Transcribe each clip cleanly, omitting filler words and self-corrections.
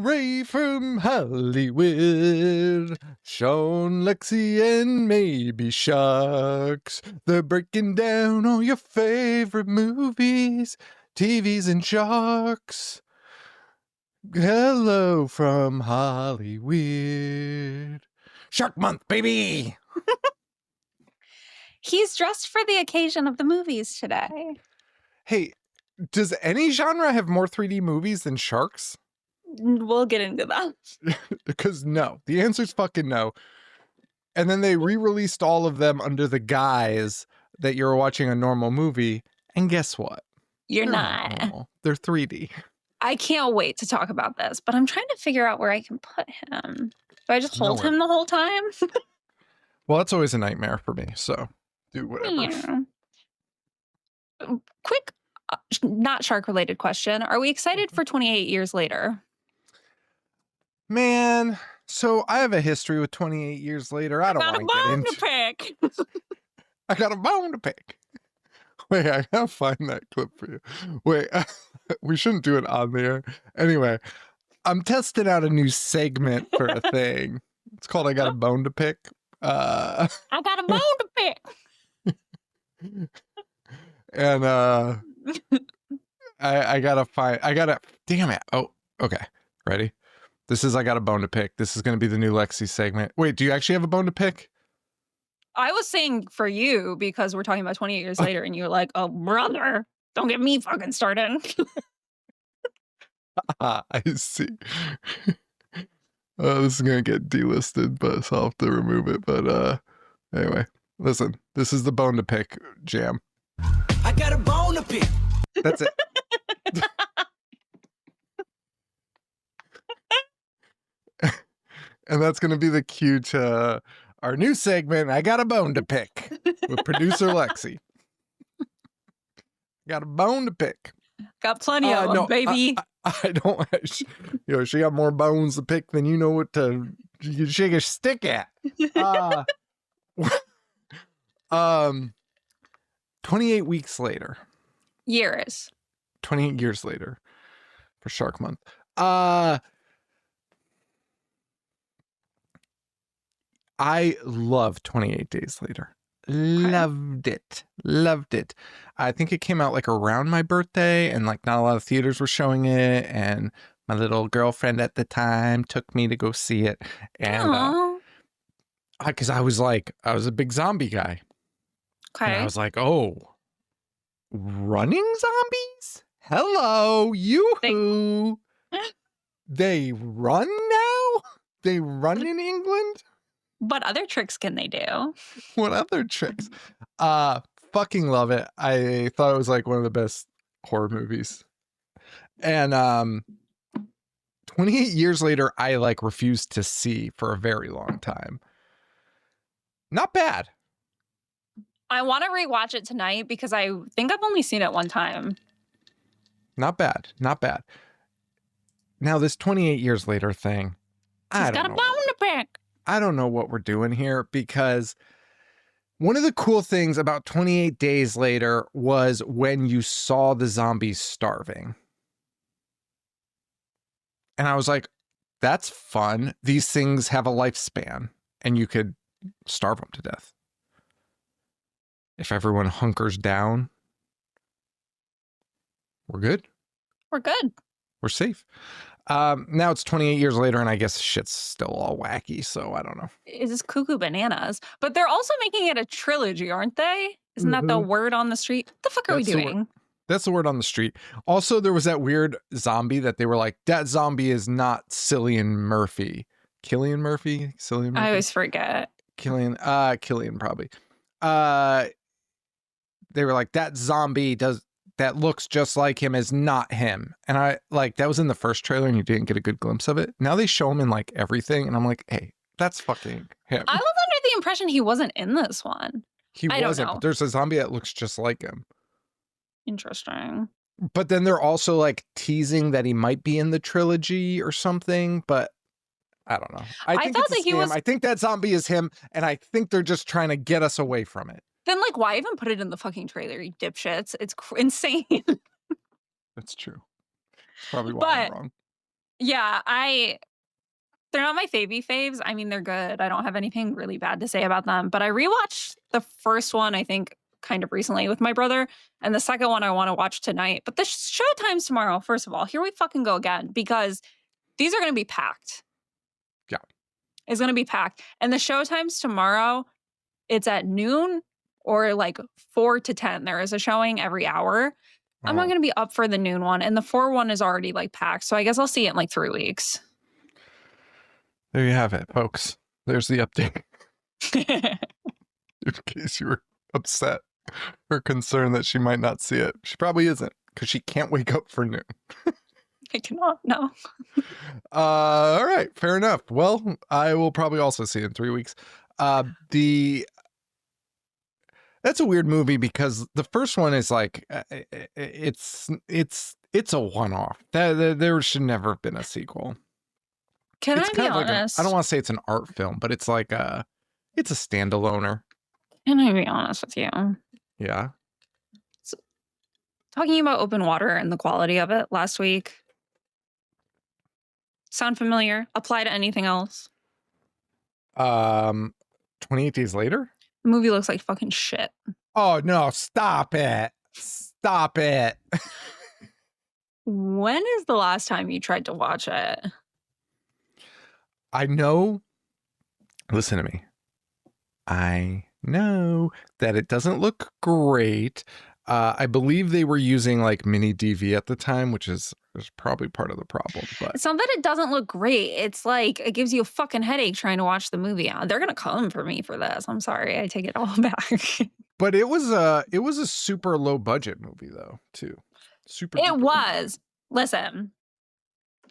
Ray from Hollyweird. Sean, Lexi, and maybe Sharks. They're breaking down all your favorite movies, TVs, and sharks. Hello from Hollyweird. Shark Month, baby! He's dressed for the occasion of the movies today. Hey, does any genre have more 3D movies than sharks? We'll get into that. Because no. The answer's fucking no. And then they re-released all of them under the guise that you're watching a normal movie. And guess what? You're They're not. normal. They're 3D. I can't wait to talk about this, but I'm trying to figure out where I can put him. Do I just hold Nowhere. him the whole time? Well, that's always a nightmare for me, so do whatever. Yeah. Quick, not shark-related question. Are we excited for 28 years later? Man, so I have a history with 28 years later. I don't Got a want to get bone into to pick. I got a bone to pick. Wait, I gotta find that clip for you. Wait, we shouldn't do it on there. Anyway, I'm testing out a new segment for a thing. It's called I Got a Bone to Pick. I got a bone to pick. And I gotta damn it. Oh, okay. Ready? This is I Got a Bone to Pick. This is gonna be the new Lexi segment. Wait, do you actually have a bone to pick? I was saying for you because we're talking about 28 years later and you're like, oh, brother, don't get me fucking started. I see. This is gonna get delisted, but so I'll have to remove it. But anyway, listen, this is the bone to pick jam. I got a bone to pick. That's it. And that's gonna be the cue to our new segment, I Got a Bone to Pick, with producer Lexi. Got a bone to pick. Got plenty of them, baby. I don't, she got more bones to pick than you know what to you shake a stick at. 28 weeks later. Years. 28 years later for Shark Month. I love 28 Days Later. Loved it. Loved it. I think it came out like around my birthday and like not a lot of theaters were showing it. And my little girlfriend at the time took me to go see it. And because I was a big zombie guy. Okay. And I was like, oh, running zombies? Hello, yoo-hoo. They run now? They run in England? What other tricks can they do? What other tricks? Fucking love it. I thought it was like one of the best horror movies. And 28 years later, I like refused to see for a very long time. Not bad. I want to rewatch it tonight because I think I've only seen it one time. Not bad. Not bad. Now this 28 years later thing. He's got a bone to pick. I don't know what we're doing here because one of the cool things about 28 Days Later was when you saw the zombies starving. And I was like, that's fun. These things have a lifespan and you could starve them to death. If everyone hunkers down, we're good. We're good. We're safe. Now it's 28 years later, and I guess shit's still all wacky, so I don't know. It's cuckoo bananas. But they're also making it a trilogy, aren't they? Isn't that the word on the street? What the fuck are we doing? That's the word on the street. Also, there was that weird zombie that they were like, that zombie is not Cillian Murphy. Cillian Murphy? Cillian Murphy? I always forget. Cillian probably. They were like, that zombie that looks just like him is not him. And I like, that was in the first trailer and you didn't get a good glimpse of it. Now they show him in like everything. And I'm like, hey, that's fucking him. I was under the impression he wasn't in this one. He wasn't, but there's a zombie that looks just like him. Interesting. But then they're also like teasing that he might be in the trilogy or something, but I don't know. I think thought it's a scam. I think that zombie is him. And I think they're just trying to get us away from it. Then, like, why even put it in the fucking trailer, you dipshits? It's insane. That's true. Probably why I'm wrong. Yeah, they're not my faves. I mean, they're good. I don't have anything really bad to say about them. But I rewatched the first one, I think, kind of recently with my brother, and the second one I want to watch tonight. But the show times tomorrow, first of all, here we fucking go again, because these are going to be packed. Yeah. It's going to be packed. And the show times tomorrow, it's at noon or like 4 to 10. There is a showing every hour. I'm not going to be up for the noon one. And the 4 one is already like packed. So I guess I'll see it in like 3 weeks. There you have it, folks. There's the update. In case you were upset or concerned that she might not see it. She probably isn't, because she can't wake up for noon. I cannot, no. All right, fair enough. Well, I will probably also see it in 3 weeks. That's a weird movie because the first one is like it's a one-off. There should never have been a sequel. Can It's I be kind of like honest? I don't want to say it's an art film, but it's like it's a standaloner. Can I be honest with you? Yeah. Talking about open water and the quality of it last week. Sound familiar? Apply to anything else? 28 Days Later? The movie looks like fucking shit. Oh no, stop it. Stop it. When is the last time you tried to watch it? I know. Listen to me. I know that it doesn't look great. I believe they were using like mini DV at the time, which is probably part of the problem. But It's not that it doesn't look great. It's like it gives you a fucking headache trying to watch the movie. They're gonna come for me for this. I'm sorry. I take it all back. but it was a super low budget movie though, too. Super. It duper was. Listen.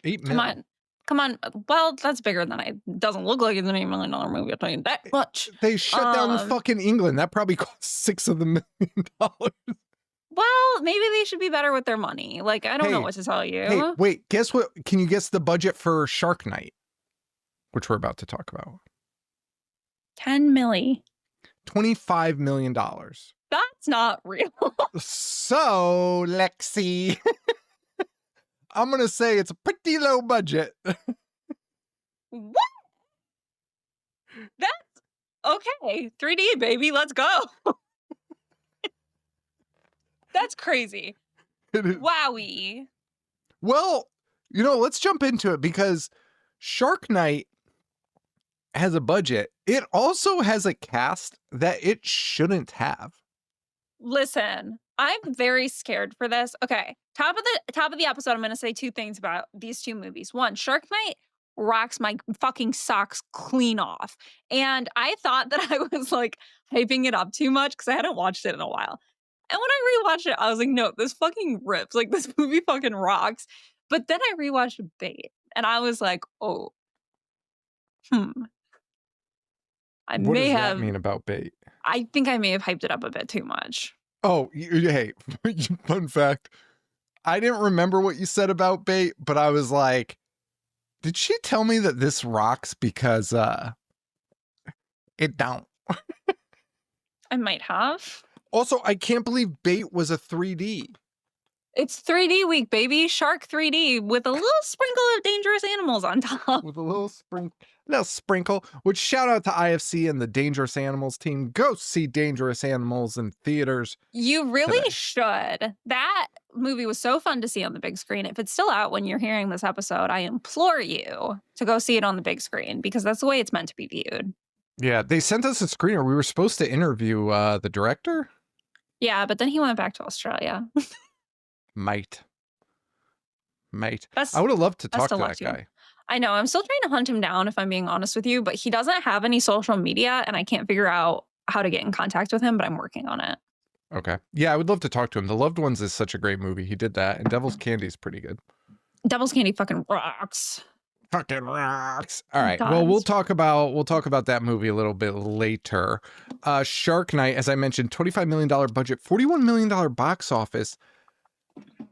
8 Come million. on. Come on. Well, that's bigger than it doesn't look like it's an $8 million movie. I'll tell you that much. They shut down fucking England. That probably cost $6 of the $1 million. Well, maybe they should be better with their money. Like, I don't know what to tell you. Hey, wait, guess what? Can you guess the budget for Shark Night? Which we're about to talk about. 10 milli. $25 million. That's not real. So, Lexi, I'm going to say it's a pretty low budget. What? That's okay. 3D, baby. Let's go. That's crazy. Wowie. Well, let's jump into it because Shark Night has a budget. It also has a cast that it shouldn't have. Listen, I'm very scared for this. Okay, top of the episode, I'm going to say 2 things about these 2 movies. 1, Shark Night rocks my fucking socks clean off. And I thought that I was like hyping it up too much because I hadn't watched it in a while. And when I rewatched it, I was like, no, this fucking rips. Like, this movie fucking rocks. But then I rewatched Bait, and I was like, oh, What does that mean about Bait? I think I may have hyped it up a bit too much. Oh, hey, fun fact. I didn't remember what you said about Bait, but I was like, did she tell me that this rocks because it don't? I might have. Also, I can't believe Bait was a 3D. It's 3D week, baby. Shark 3D with a little sprinkle of dangerous animals on top. With a little sprinkle. Which shout out to IFC and the Dangerous Animals team. Go see Dangerous Animals in theaters. You really should. That movie was so fun to see on the big screen. If it's still out when you're hearing this episode, I implore you to go see it on the big screen because that's the way it's meant to be viewed. Yeah, they sent us a screener. We were supposed to interview the director. Yeah, but then he went back to Australia. Mate. I would have loved to talk to that guy. I know. I'm still trying to hunt him down, if I'm being honest with you, but he doesn't have any social media, and I can't figure out how to get in contact with him, but I'm working on it. Okay. Yeah, I would love to talk to him. The Loved Ones is such a great movie. He did that, and Devil's Candy is pretty good. Devil's Candy fucking rocks. Fucking rocks. All right. Well, we'll talk about that movie a little bit later. Shark Night, as I mentioned, $25 million budget, $41 million box office.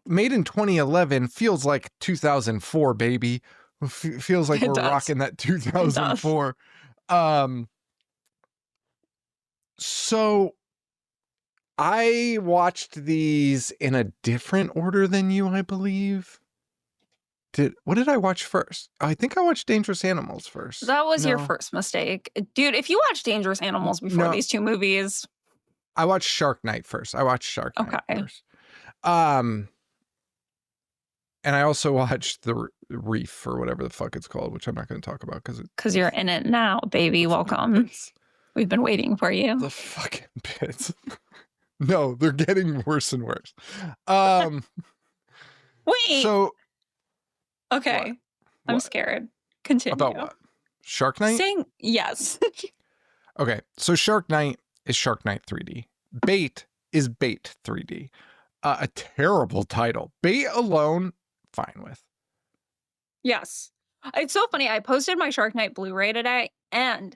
Made in 2011, feels like 2004, baby. Feels like we're rocking that 2004. So I watched these in a different order than you, I believe. What did I watch first? I think I watched Dangerous Animals first. That was your No. first mistake. Dude, if you watch Dangerous Animals before No. these two movies. I watched Shark Night first. Okay. First. And I also watched The Reef or whatever the fuck it's called, which I'm not going to talk about Because you're in it now, baby. Welcome. We've been waiting for you. The fucking bits. No, they're getting worse and worse. Wait. So. Okay. What? I'm What? scared. Continue. About what? Shark Night? Saying yes. Okay, so Shark Night is Shark Night 3D. Bait is Bait 3D. A terrible title. Bait alone, fine with. Yes. It's so funny. I posted my Shark Night Blu-ray today, and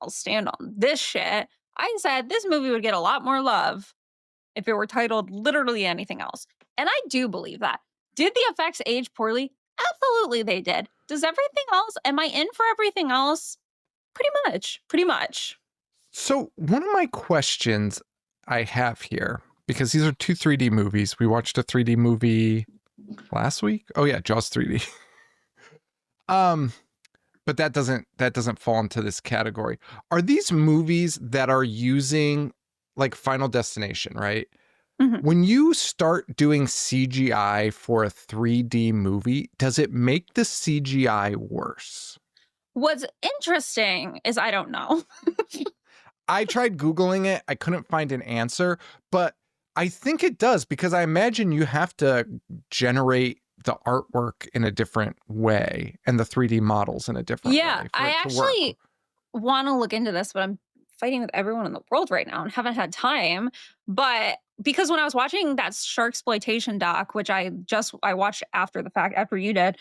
I'll stand on this shit. I said this movie would get a lot more love if it were titled literally anything else. And I do believe that. Did the effects age poorly? Absolutely they did. Does everything else, am I in for everything else? Pretty much. So one of my questions I have here, because these are two 3D movies. We watched a 3D movie last week. Oh yeah, Jaws 3D. But that doesn't fall into this category. Are these movies that are using like Final Destination, right? Mhm. When you start doing CGI for a 3D movie, does it make the CGI worse? What's interesting is I don't know. I tried Googling it. I couldn't find an answer, but I think it does because I imagine you have to generate the artwork in a different way and the 3D models in a different Yeah, way. I actually want to look into this, but I'm fighting with everyone in the world right now and haven't had time. But because when I was watching that Sharksploitation doc, which I watched after the fact, after you did,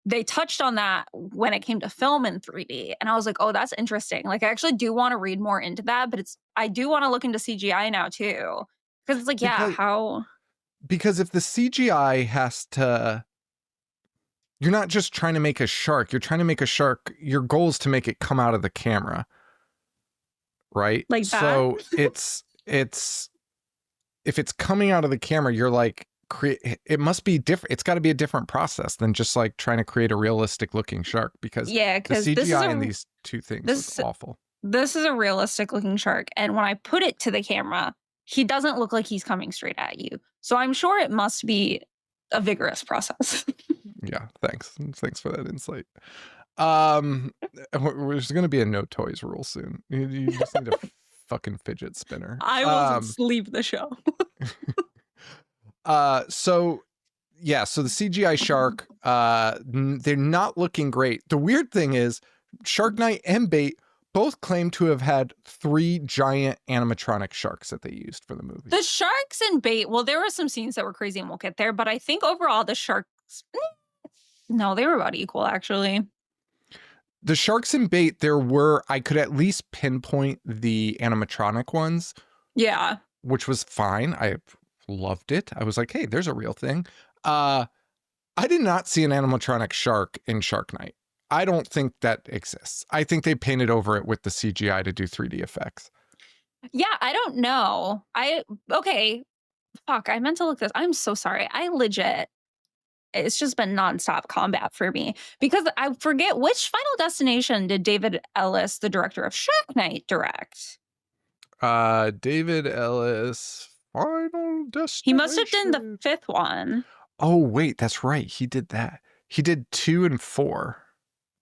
they touched on that when it came to film in 3D. And I was like, oh, that's interesting. Like, I actually do want to read more into that, but I do want to look into CGI now too. Because it's like, because if the CGI has to, you're not just trying to make a shark, you're trying to make a shark, your goal is to make it come out of the camera. Right? Like that? So it's if it's coming out of the camera, you're like, it must be different. It's got to be a different process than just like trying to create a realistic looking shark because the CGI in these two things is awful. This is a realistic looking shark. And when I put it to the camera, he doesn't look like he's coming straight at you. So I'm sure it must be a vigorous process. Yeah, thanks. Thanks for that insight. There's going to be a no toys rule soon. You just need a fucking fidget spinner. I will just leave the show. So the CGI shark, they're not looking great. The weird thing is Shark Night and Bait both claim to have had 3 giant animatronic sharks that they used for the movie. The sharks and Bait, well, there were some scenes that were crazy and we'll get there, but I think overall the sharks, no, they were about equal actually. The sharks and Bait, I could at least pinpoint the animatronic ones. Yeah. Which was fine. I loved it. I was like, hey, there's a real thing. I did not see an animatronic shark in Shark Night. I don't think that exists. I think they painted over it with the CGI to do 3D effects. Yeah, I don't know. Okay. Fuck, I meant to look this. I'm so sorry. It's just been nonstop combat for me because I forget which Final Destination did David Ellis, the director of Shark Night, direct? David Ellis, Final Destination. He must have done the 5th one. Oh, wait, that's right. He did that. He did 2 and 4.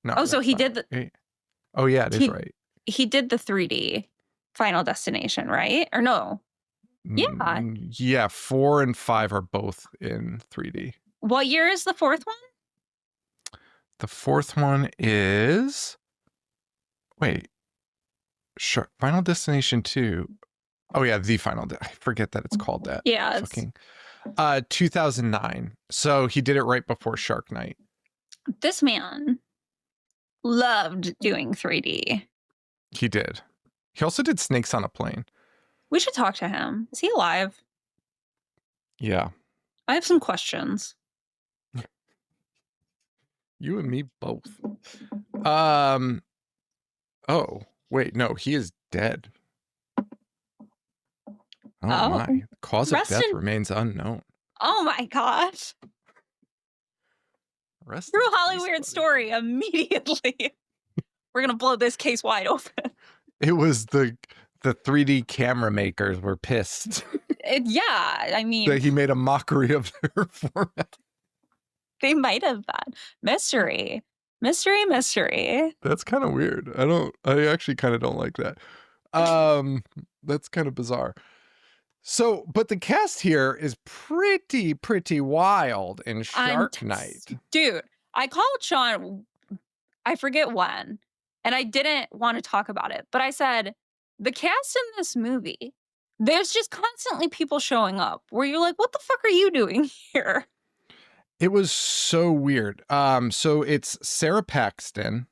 No. Oh, so he did the. Oh, yeah, it is right. He did the 3D Final Destination, right? Or no? Yeah. Yeah, 4 and 5 are both in 3D. What year is the 4th one? The 4th one is. Wait. Sure. Final Destination 2. Oh, yeah, the Final. I forget that it's called that. Yeah. Fucking. 2009. So he did it right before Shark Night. This man loved doing 3D. He did. He also did Snakes on a Plane. We should talk to him. Is he alive? Yeah. I have some questions. You and me both. Oh, wait, no, he is dead. Oh my. The cause of death remains unknown. Oh my gosh. Arrested True Case Hollyweird Buddy. story immediately. We're going to blow this case wide open. It was the 3D camera makers were pissed Yeah, I mean, that he made a mockery of their format. they might have been. Mystery. That's kind of weird. I actually kind of don't like that. That's kind of bizarre. So, but the cast here is pretty wild in Shark Night. Dude, I called Sean, I forget when, and I didn't want to talk about it, but I said, the cast in this movie, there's just constantly people showing up where you're like, what the fuck are you doing here? It was so weird. So it's Sarah Paxton.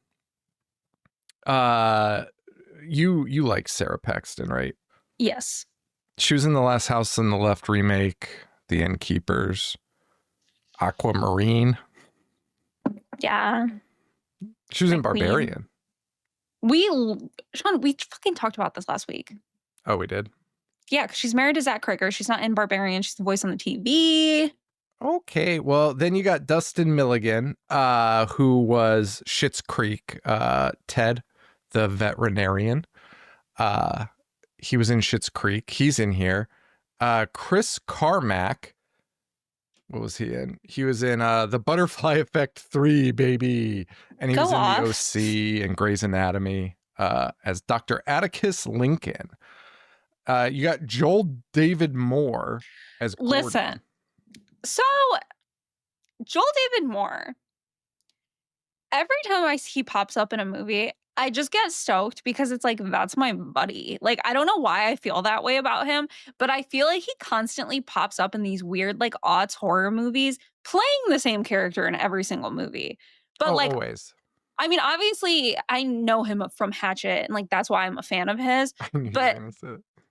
You like Sarah Paxton, right? Yes. She was in The Last House on the Left remake, The Innkeepers, Aquamarine. Yeah. She was in Queen. Barbarian. Sean, we fucking talked about this last week. Oh, we did? Yeah, because she's married to Zach Krieger. She's not in Barbarian. She's the voice on the TV. Okay, well, then you got Dustin Milligan, who was Schitt's Creek, Ted, the veterinarian. He was in Schitt's Creek. He's in here. Chris Carmack, what was he in? He was in The Butterfly Effect 3, baby. And he was in The OC and Grey's Anatomy as Dr. Atticus Lincoln. You got Joel David Moore as Gordon. Listen. So, Joel David Moore, every time he pops up in a movie, I just get stoked because it's like, that's my buddy. Like, I don't know why I feel that way about him, but I feel like he constantly pops up in these weird, like, aughts horror movies, playing the same character in every single movie. But, like, always. I mean, obviously, I know him from Hatchet, and, like, that's why I'm a fan of his. But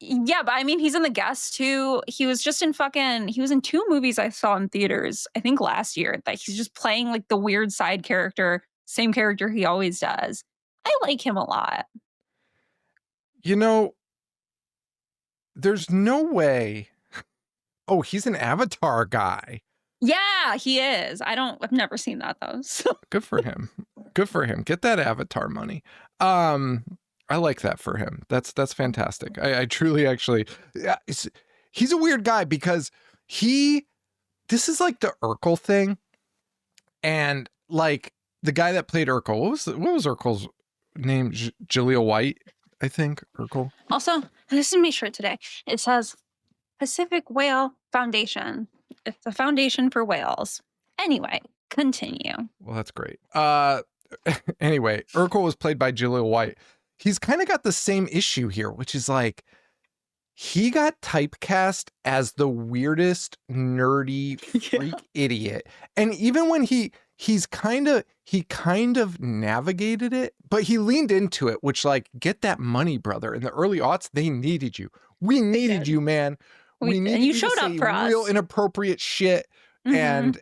yeah, but I mean, he's in The Guest too. He was just in he was in 2 movies I saw in theaters, I think last year, that he's just playing like the weird side character, same character he always does. I like him a lot. You know, there's no way. Oh, he's an Avatar guy. Yeah, he is. I've never seen that though. So. Good for him. Good for him. Get that Avatar money. I like that for him. That's fantastic. I truly actually, yeah, he's a weird guy because this is like the Urkel thing. And like the guy that played Urkel, what was Urkel's name? Jaleel White, I think, Urkel. Also, this is my shirt today. It says Pacific Whale Foundation. It's a foundation for whales. Anyway, continue. Well, that's great. Anyway, Urkel was played by Jaleel White. He's kind of got the same issue here, which is like, he got typecast as the weirdest, nerdy, freak idiot. And even when he kind of navigated it, but he leaned into it, which like, get that money, brother. In the early aughts, they needed you. We needed you, man. We needed and you to showed up say for us. Real inappropriate shit and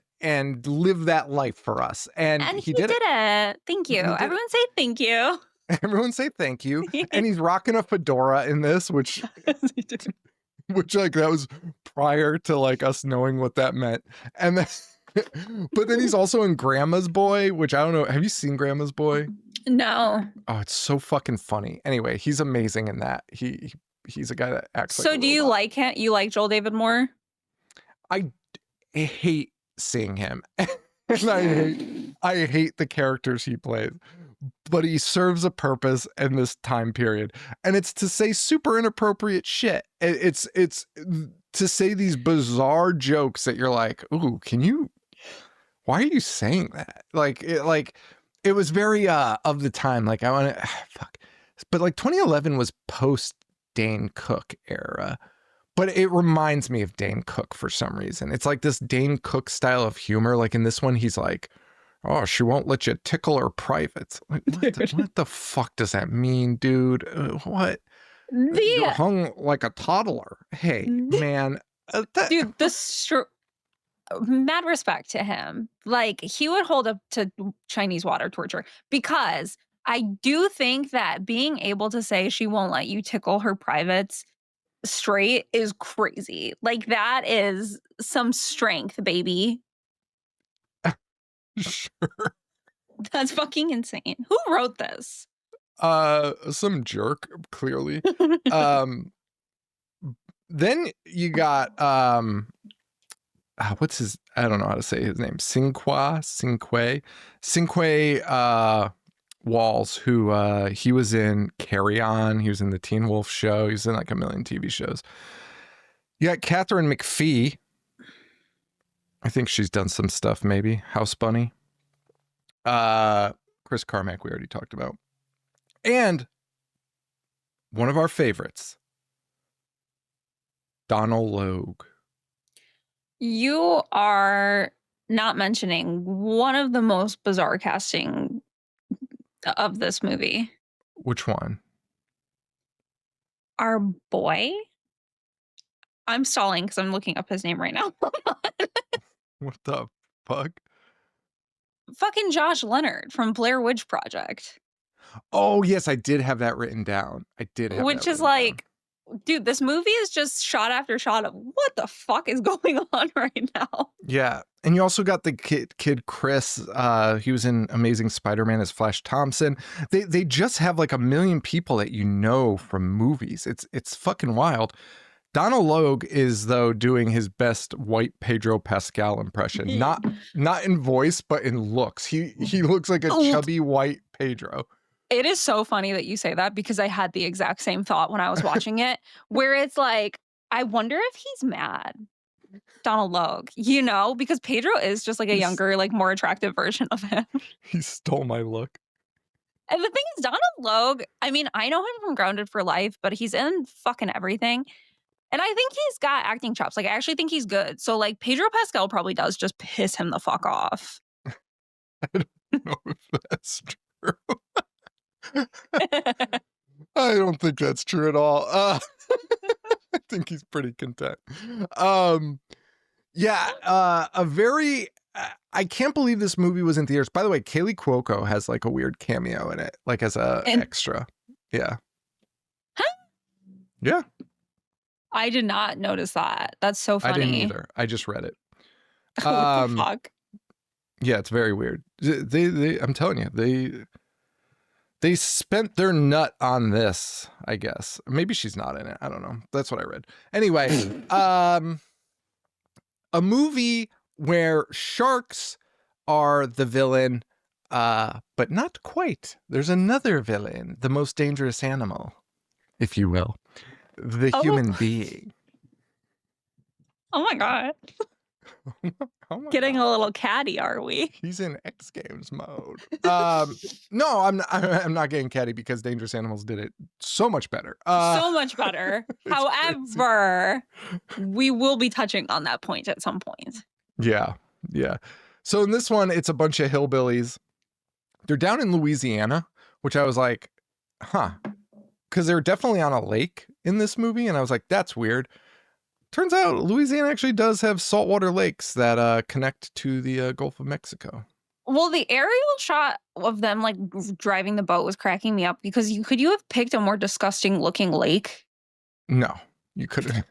live that life for us. And he did it. Thank you. Everyone say thank you. Everyone say thank you. And he's rocking a fedora in this, which like that was prior to like us knowing what that meant. And then, but then he's also in Grandma's Boy, which I don't know. Have you seen Grandma's Boy? No. Oh, it's so fucking funny. Anyway, he's amazing in that. He's a guy that acts so like a do you robot. like him? You like Joel David Moore? I hate seeing him. And I hate the characters he plays. But he serves a purpose in this time period. And it's to say super inappropriate shit. It's to say these bizarre jokes that you're like, ooh, why are you saying that? It was very of the time. Like I want to fuck. But like 2011 was post Dane Cook era. But it reminds me of Dane Cook for some reason. It's like this Dane Cook style of humor. Like in this one, he's like, oh, she won't let you tickle her privates. Like, what the fuck does that mean, dude? What? You're hung like a toddler. Hey, man. Dude, mad respect to him. Like, he would hold up to Chinese water torture because I do think that being able to say she won't let you tickle her privates straight is crazy. Like, that is some strength, baby. Sure. That's fucking insane. Who wrote this? Some jerk, clearly. Then you got what's his, I don't know how to say his name. Cinque Walls, who he was in Carry On, he was in the Teen Wolf show, he was in like a million TV shows. You got Catherine McPhee. I think she's done some stuff, maybe. House Bunny. Chris Carmack, we already talked about. And one of our favorites, Donald Logue. You are not mentioning one of the most bizarre casting of this movie. Which one? Our boy? I'm stalling because I'm looking up his name right now. What the fuck? Fucking Josh Leonard from Blair Witch Project. Oh, yes, I did have that written down. I did have Which that is written like, dude, this movie is just shot after shot of what the fuck is going on right now. down. Yeah. And you also got the kid Chris. He was in Amazing Spider-Man as Flash Thompson. They just have like a million people that you know from movies. It's fucking wild. Donald Logue is, though, doing his best white Pedro Pascal impression. Not in voice, but in looks. He looks like a chubby white Pedro. It is so funny that you say that because I had the exact same thought when I was watching it, where it's like, I wonder if he's mad. Donald Logue, you know, because Pedro is just like a younger, like more attractive version of him. He stole my look. And the thing is, Donald Logue, I mean, I know him from Grounded for Life, but he's in fucking everything. And I think he's got acting chops. Like, I actually think he's good. So, like, Pedro Pascal probably does just piss him the fuck off. I don't know if that's true. I don't think that's true at all. I think he's pretty content. A very... I can't believe this movie was in theaters. By the way, Kaylee Cuoco has like a weird cameo in it, like as a extra. Yeah. Huh? Yeah. I did not notice that. That's so funny. I didn't either. I just read it. What the fuck? Yeah, it's very weird. They I'm telling you, they spent their nut on this, I guess. Maybe she's not in it. I don't know. That's what I read. Anyway, a movie where sharks are the villain, but not quite. There's another villain, the most dangerous animal, if you will. The human being. Oh my God. Oh my Getting God. a little catty, are we? He's in X Games mode. No, I'm not getting catty because Dangerous Animals did it so much better. So much better. However, we will be touching on that point at some point. Yeah. So in this one, it's a bunch of hillbillies. They're down in Louisiana, which I was like, huh. Because they're definitely on a lake in this movie. And I was like, that's weird. Turns out Louisiana actually does have saltwater lakes that connect to the Gulf of Mexico. Well, the aerial shot of them like driving the boat was cracking me up because could you have picked a more disgusting looking lake? No, you couldn't.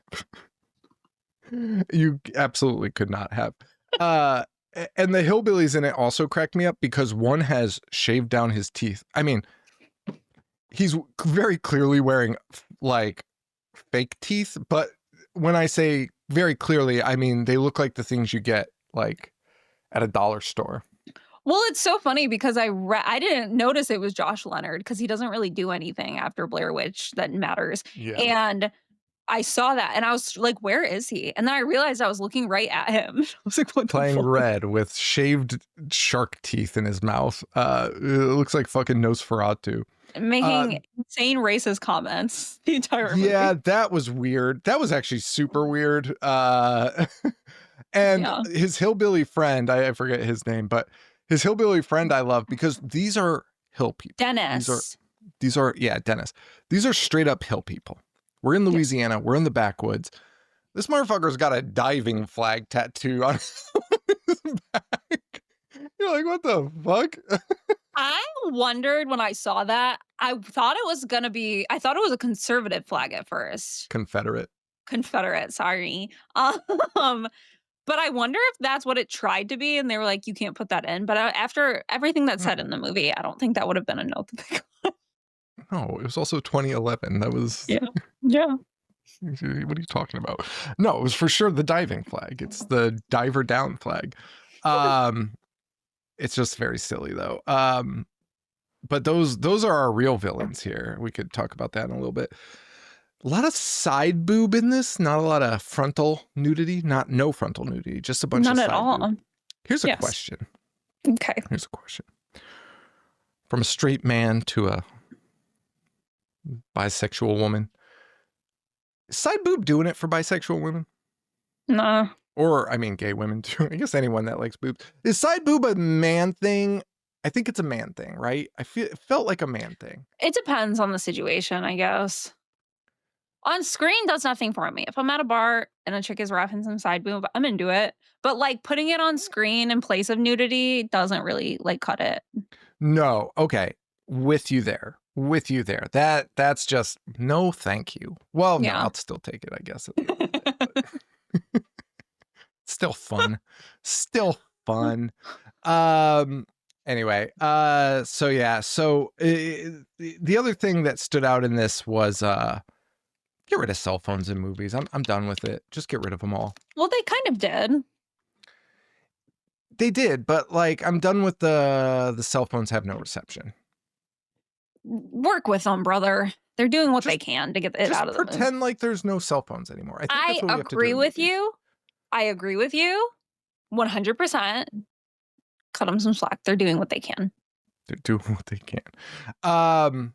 You absolutely could not have. And the hillbillies in it also cracked me up because one has shaved down his teeth. I mean, he's very clearly wearing like fake teeth, but when I say very clearly, I mean they look like the things you get like at a dollar store. Well, it's so funny because I didn't notice it was Josh Leonard because he doesn't really do anything after Blair Witch that matters. Yeah. And I saw that and I was like, where is he? And then I realized I was looking right at him. I was like, what the Playing fuck? red with shaved shark teeth in his mouth. It looks like fucking Nosferatu. Making insane racist comments the entire movie. Yeah, that was weird. That was actually super weird. And his hillbilly friend, I forget his name, but his hillbilly friend I love because these are hill people. Dennis. These are Dennis. These are straight up hill people. We're in Louisiana. We're in the backwoods. This motherfucker's got a diving flag tattoo on his back. You're like, what the fuck? I wondered when I saw that. I thought it was a conservative flag at first. Confederate, sorry. But I wonder if that's what it tried to be, and they were like, "You can't put that in." But after everything that's said in the movie, I don't think that would have been a note to pick up. No, it was also 2011. That was. Yeah. Yeah. What are you talking about? No, it was for sure the diving flag. It's the diver down flag. It's just very silly though. But those are our real villains here. We could talk about that in a little bit. A lot of side boob in this, not a lot of frontal nudity, no frontal nudity, just a bunch None of at side all. boob. Here's a Yes. question. Okay. Here's a question. From a straight man to a bisexual woman. Is side boob doing it for bisexual women? No. Or, I mean, gay women too. I guess anyone that likes boobs. Is side boob a man thing? I think it's a man thing, right? It felt like a man thing. It depends on the situation, I guess. On screen does nothing for me. If I'm at a bar and a chick is referencing side boob, I'm into it. But like putting it on screen in place of nudity doesn't really like cut it. No. Okay. With you there. That's just no thank you. Well, no, Yeah. I'll still take it, I guess. Still fun. Anyway, so yeah. So the other thing that stood out in this was get rid of cell phones in movies. I'm done with it. Just get rid of them all. Well, they kind of did. They did, but like I'm done with the cell phones have no reception. Work with them, brother. They're doing what they can to get it out of the movie. Pretend like there's no cell phones anymore. I think that's what we have to do agree in with movies. you. I agree with you 100%. Cut them some slack. They're doing what they can. They're doing what they can.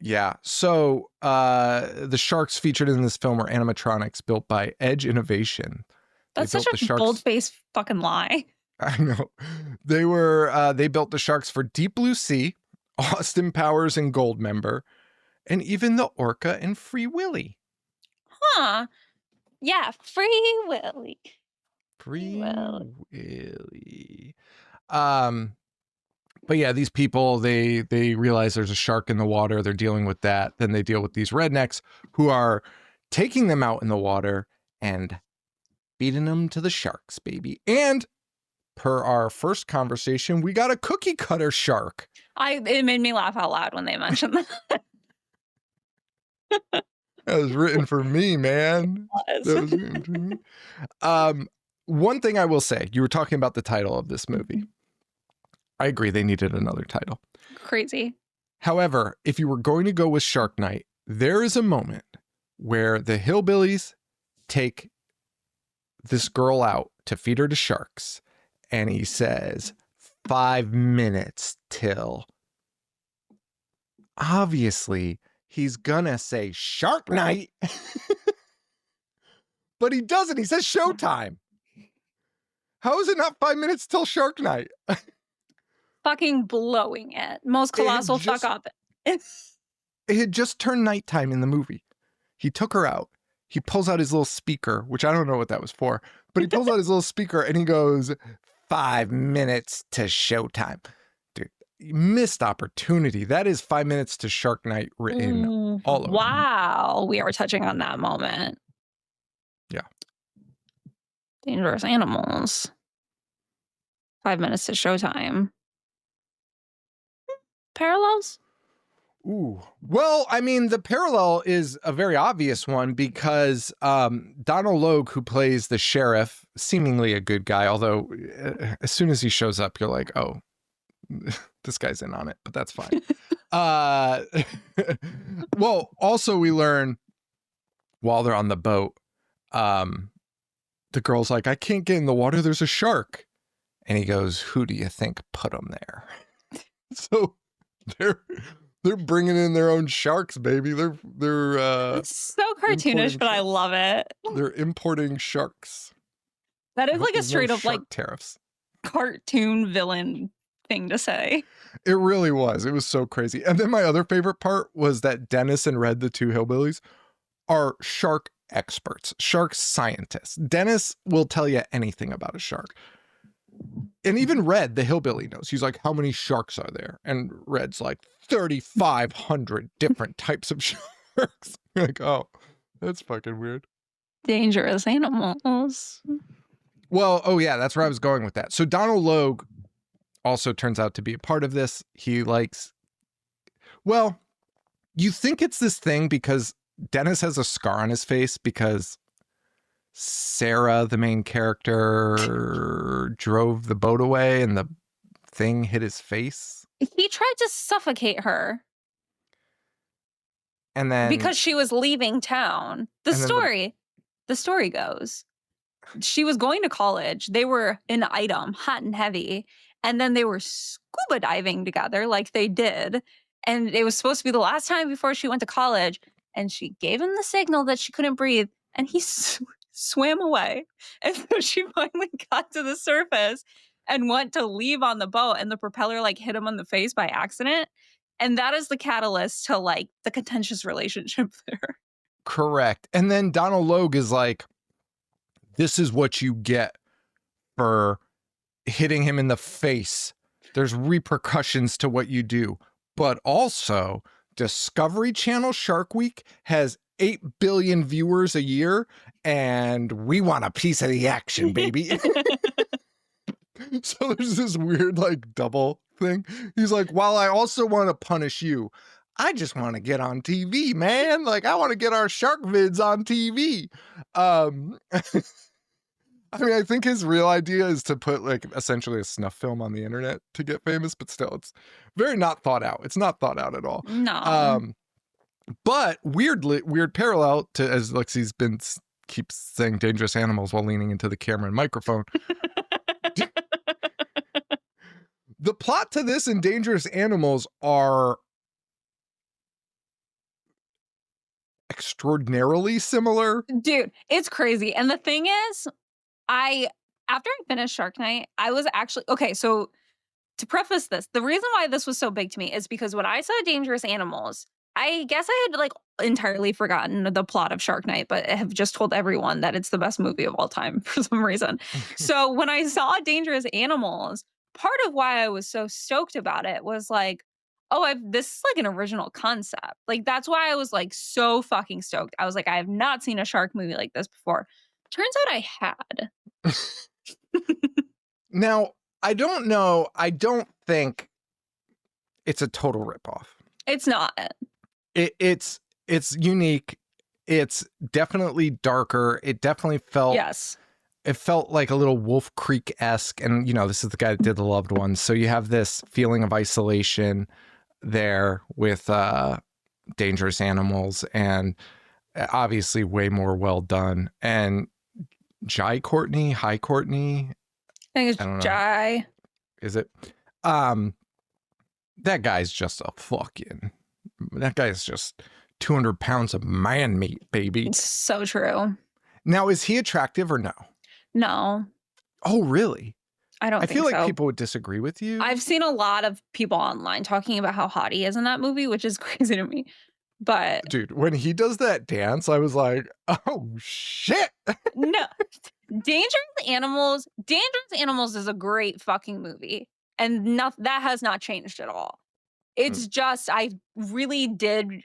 Yeah. So the sharks featured in this film are animatronics built by Edge Innovation. That's such a bold-faced fucking lie. I know. They built the sharks for Deep Blue Sea, Austin Powers and Goldmember, and even the orca and Free Willy. Huh. Yeah, Free Willy. Free Willy. But yeah, these people, they realize there's a shark in the water. They're dealing with that. Then they deal with these rednecks who are taking them out in the water and feeding them to the sharks, baby. And per our first conversation, we got a cookie cutter shark. It made me laugh out loud when they mentioned that. That was written for me, man. That was written for me. One thing I will say, you were talking about the title of this movie. I agree, they needed another title. Crazy. However, if you were going to go with Shark Night, there is a moment where the hillbillies take this girl out to feed her to sharks. And he says, 5 minutes till. Obviously, he's gonna say Shark Night. But he doesn't. He says showtime. How is it not 5 minutes till Shark Night? Fucking blowing it. Most colossal fuck up. It had just turned nighttime in the movie. He took her out. He pulls out his little speaker, which I don't know what that was for, but he pulls out his little speaker and he goes, 5 minutes to showtime. Dude, missed opportunity. That is 5 minutes to Shark Night written all over. Wow. We are touching on that moment. Yeah. Dangerous animals. 5 minutes to showtime. Parallels? Ooh. Well, I mean, the parallel is a very obvious one because Donald Logue, who plays the sheriff, seemingly a good guy, although as soon as he shows up, you're like, oh, this guy's in on it, but that's fine. Well, also we learn while they're on the boat, the girl's like, I can't get in the water. There's a shark. And he goes, who do you think put him there? So they're bringing in their own sharks, baby. They're It's so cartoonish, but I love it. They're importing sharks. That is like a straight up like tariffs cartoon villain thing to say. It really was. It was so crazy. And then my other favorite part was that Dennis and Red, the two hillbillies, are shark experts, shark scientists. Dennis will tell you anything about a shark. And even Red, the hillbilly, knows. He's like, how many sharks are there? And Red's like, 3,500 different types of sharks. You're like, oh, that's fucking weird. Dangerous animals. Well, oh yeah, that's where I was going with that. So Donald Logue also turns out to be a part of this. He likes, well, you think it's this thing because Dennis has a scar on his face because Sarah, the main character, drove the boat away and the thing hit his face. He tried to suffocate her. And then because she was leaving town. The story goes, she was going to college. They were an item, hot and heavy. And then they were scuba diving together like they did. And it was supposed to be the last time before she went to college. And she gave him the signal that she couldn't breathe. And he swam away. And so she finally got to the surface and went to leave on the boat. And the propeller like hit him on the face by accident. And that is the catalyst to like the contentious relationship there. Correct. And then Donald Logue is like, this is what you get for hitting him in the face. There's repercussions to what you do. But also, Discovery Channel Shark Week has 8 billion viewers a year, and we want a piece of the action, baby. So there's this weird like double thing. He's like, while I also want to punish you, I just want to get on TV, man. Like I want to get our shark vids on TV. I mean, I think his real idea is to put like essentially a snuff film on the internet to get famous, but still it's very not thought out. It's not thought out at all. No. But weird parallel to, as Lexi's been keeps saying, dangerous animals while leaning into the camera and microphone. The plot to this and Dangerous Animals are extraordinarily similar. Dude, it's crazy. And the thing is, after I finished Shark Night, I was actually, okay, so to preface this, the reason why this was so big to me is because when I saw Dangerous Animals, I guess I had like entirely forgotten the plot of Shark Night, but I have just told everyone that it's the best movie of all time for some reason. So when I saw Dangerous Animals, part of why I was so stoked about it was like, oh, this is like an original concept. Like that's why I was like so fucking stoked. I was like, I have not seen a shark movie like this before. Turns out I had. Now, I don't know. I don't think it's a total ripoff. It's not. It's unique. It's definitely darker. It definitely felt. Yes. It felt like a little Wolf Creek-esque. And, you know, this is the guy that did The Loved Ones. So you have this feeling of isolation there with Dangerous Animals, and obviously way more well done. And Jai Courtney, Hi Courtney. I think it's Jai. Is it? That guy's just that guy's just 200 pounds of man meat, baby. It's so true. Now, is he attractive or no? No. Oh, really? I feel like so. people would disagree with you. I've seen a lot of people online talking about how hot he is in that movie, which is crazy to me. But dude, when he does that dance, I was like, oh shit. No. Dangerous Animals is a great fucking movie. And that has not changed at all. It's just, I really did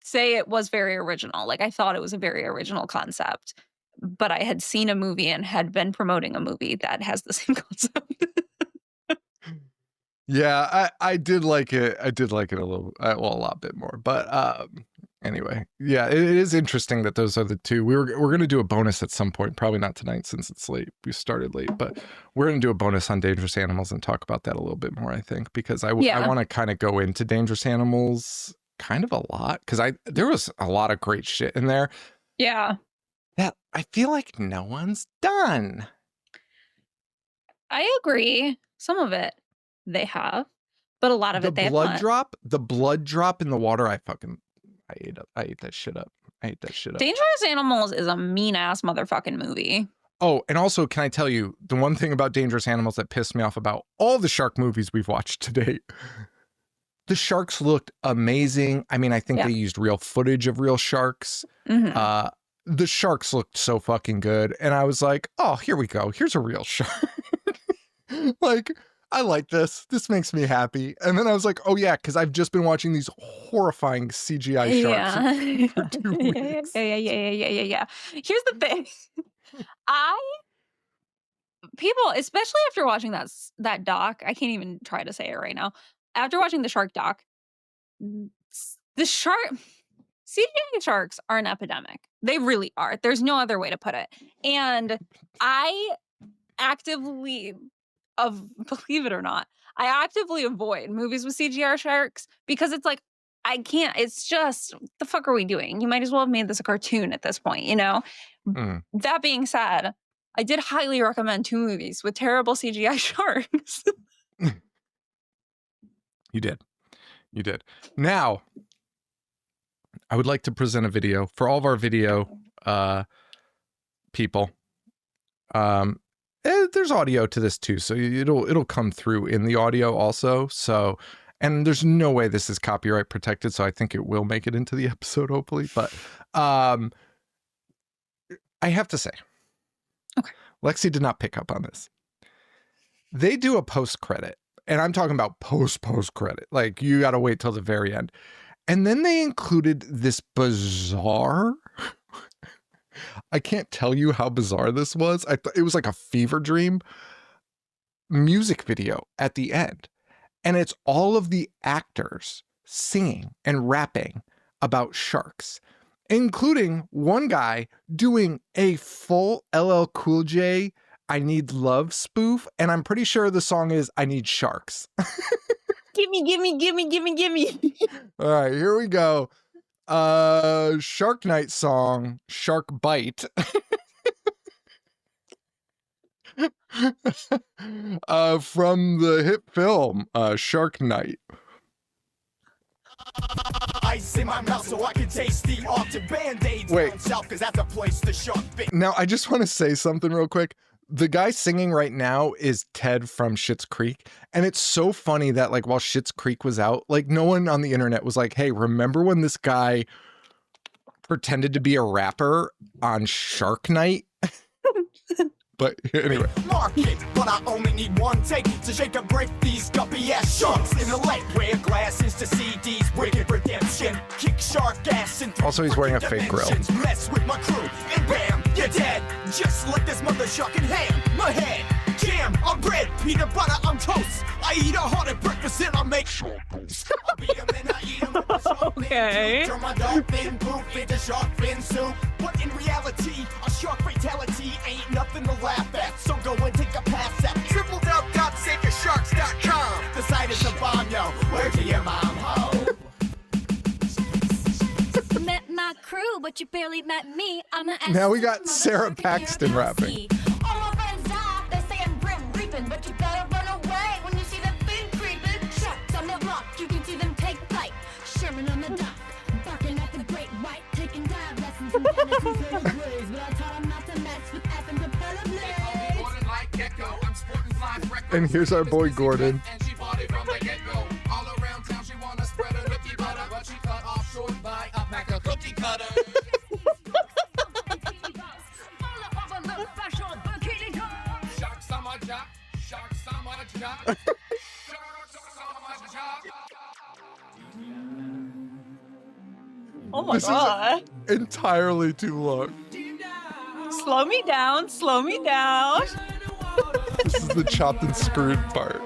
say it was very original. Like I thought it was a very original concept. But I had seen a movie and had been promoting a movie that has the same concept. Yeah, I did like it. I did like it a little, well, a lot bit more. But anyway, yeah, it is interesting that those are the two. We're going to do a bonus at some point, probably not tonight since it's late. We started late, but we're going to do a bonus on Dangerous Animals and talk about that a little bit more, I think, because I want to kind of go into Dangerous Animals kind of a lot, because there was a lot of great shit in there. Yeah. That I feel like no one's done. I agree. Some of it they have, but a lot of it they have not. The blood drop in the water, I ate that shit up. Dangerous Animals is a mean ass motherfucking movie. Oh, and also, can I tell you the one thing about Dangerous Animals that pissed me off about all the shark movies we've watched to date? The sharks looked amazing. I mean, I think they used real footage of real sharks. Mm-hmm. The sharks looked so fucking good. And I was like, oh, here we go. Here's a real shark. Like, I like this. This makes me happy. And then I was like, oh yeah, because I've just been watching these horrifying CGI sharks for 2 weeks. Yeah. Here's the thing. People, especially after watching that doc, I can't even try to say it right now. After watching the shark doc, the CGI sharks are an epidemic. They really are. There's no other way to put it. And I actively, believe it or not, I actively avoid movies with CGI sharks because it's like, I can't. It's just, what the fuck are we doing? You might as well have made this a cartoon at this point, you know? That being said, I did highly recommend 2 movies with terrible CGI sharks. You did. Now, I would like to present a video for all of our video people. There's audio to this too, so it'll come through in the audio also. So, and there's no way this is copyright protected, so I think it will make it into the episode, hopefully. But I have to say, okay, Lexi did not pick up on this. They do a post credit, and I'm talking about post credit. Like, you got to wait till the very end, and then they included this bizarre. I can't tell you how bizarre this was. I thought it was like a fever dream music video at the end. And it's all of the actors singing and rapping about sharks, including one guy doing a full LL Cool J I Need Love spoof. And I'm pretty sure the song is I Need Sharks. Gimme. All right, here we go. Shark Night song, Shark Bite. From the hit film, Shark Night. Ice in my mouth so I can taste the often Band-Aids. Wait. Cause that's a place the shark bit. Now, I just want to say something real quick. The guy singing right now is Ted from Schitt's Creek. And it's so funny that, like, while Schitt's Creek was out, like, no one on the internet was like, hey, remember when this guy pretended to be a rapper on Shark Night? But anyway. Market, but I only need one take to shake and break these guppy ass sharks in the lake. Wear glasses to see these wicked redemption. Kick shark ass and also he's wearing a fake grill. Mess with my crew and bam, you're dead. Just like this mother shark in ham. My head, jam, I'm bread, peanut butter, I'm toast. I eat a hearty breakfast and I make shark toast. I beat 'em and I eat 'em with the shark fin. Turn my dog fin poop into shark fin soup. But in reality, a shark fatality ain't nothing to laugh at. So go and take a pass at www.saveyoursharks.com. The site is a bomb, yo. Where to your mom, ho? Met my crew, but you barely met me. I'm the now we got Sarah Paxton rapping. All my friends die, they say I'm grim reaping, but you better run away when you see that thing creeping. Sharks on the block, you can see them take flight. Sherman on the dock, barking at the great white, taking dive lessons in fantasy grades, but I taught them not to mess with F and propeller blades. And here's our boy Gordon. And she bought it from the get-go. All around town she wanna spread her cookie butter, but she cut off short by a pack of cookie cutters. Sharks on my job, sharks on my job, sharks on my job. Oh my This god. is entirely too long. Slow me down. This is the chopped and screwed part.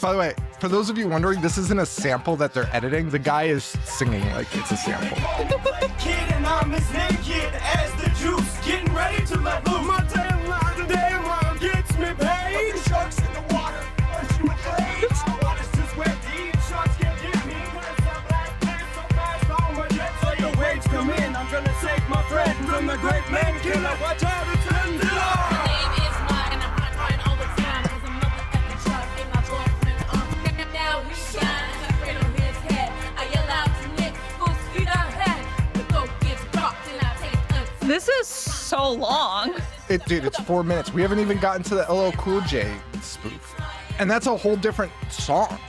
By the way, for those of you wondering, this isn't a sample that they're editing. The guy is singing like it's a sample. Kid and I'm as naked as the juice, getting ready to let loose. My damn line today, mom gets me paid. Sharks in the water, aren't you afraid? I want us to swim deep, sharks can't get me. When it's a black man so fast on my jet. Let the waves come in, I'm gonna save my friend from the great man killer. Watch out, it's Contender. This is so long. Dude, it's 4 minutes. We haven't even gotten to the LL Cool J spoof. And that's a whole different song.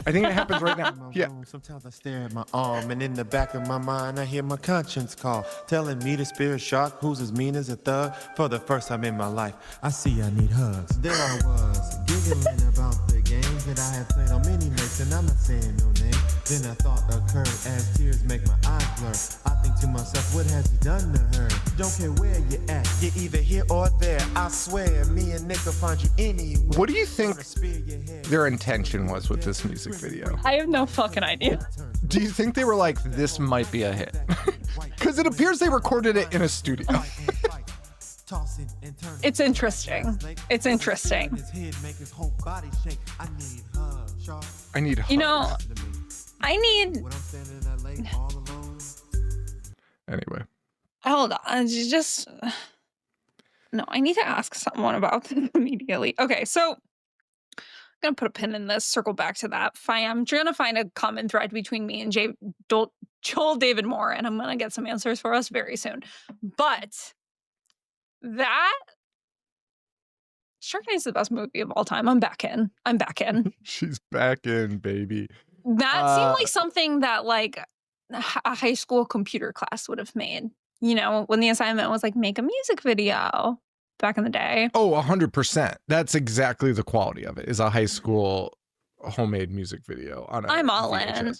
I think it happens right now. Yeah. Sometimes I stare at my arm, and in the back of my mind, I hear my conscience call, telling me the spirit shark, who's as mean as a thug. For the first time in my life, I see I need hugs. There I was, giggling about the games that I have played on many nights, and I'm not saying no name. Then a thought occurred as tears make my eyes blur. I think to myself, what has he done to her? Don't care where you at, you're either here or there. I swear, me and Nick will find you anywhere. What do you think their intention was with this music video? I have no fucking idea. Do you think they were like, this might be a hit? Because it appears they recorded it in a studio. It's interesting. It's interesting. I need hugs. You know, I need... Anyway. Hold on. Just... No, I need to ask someone about this immediately. Okay, so... I'm going to put a pin in this, circle back to that. I'm trying to find a common thread between me and Joel David Moore, and I'm going to get some answers for us very soon. But that Shark Night is the best movie of all time. I'm back in. She's back in, baby. That seemed like something that like a high school computer class would have made. You know, when the assignment was like, make a music video. Back in the day. Oh, 100%. That's exactly the quality of it, is a high school homemade music video. I'm all in.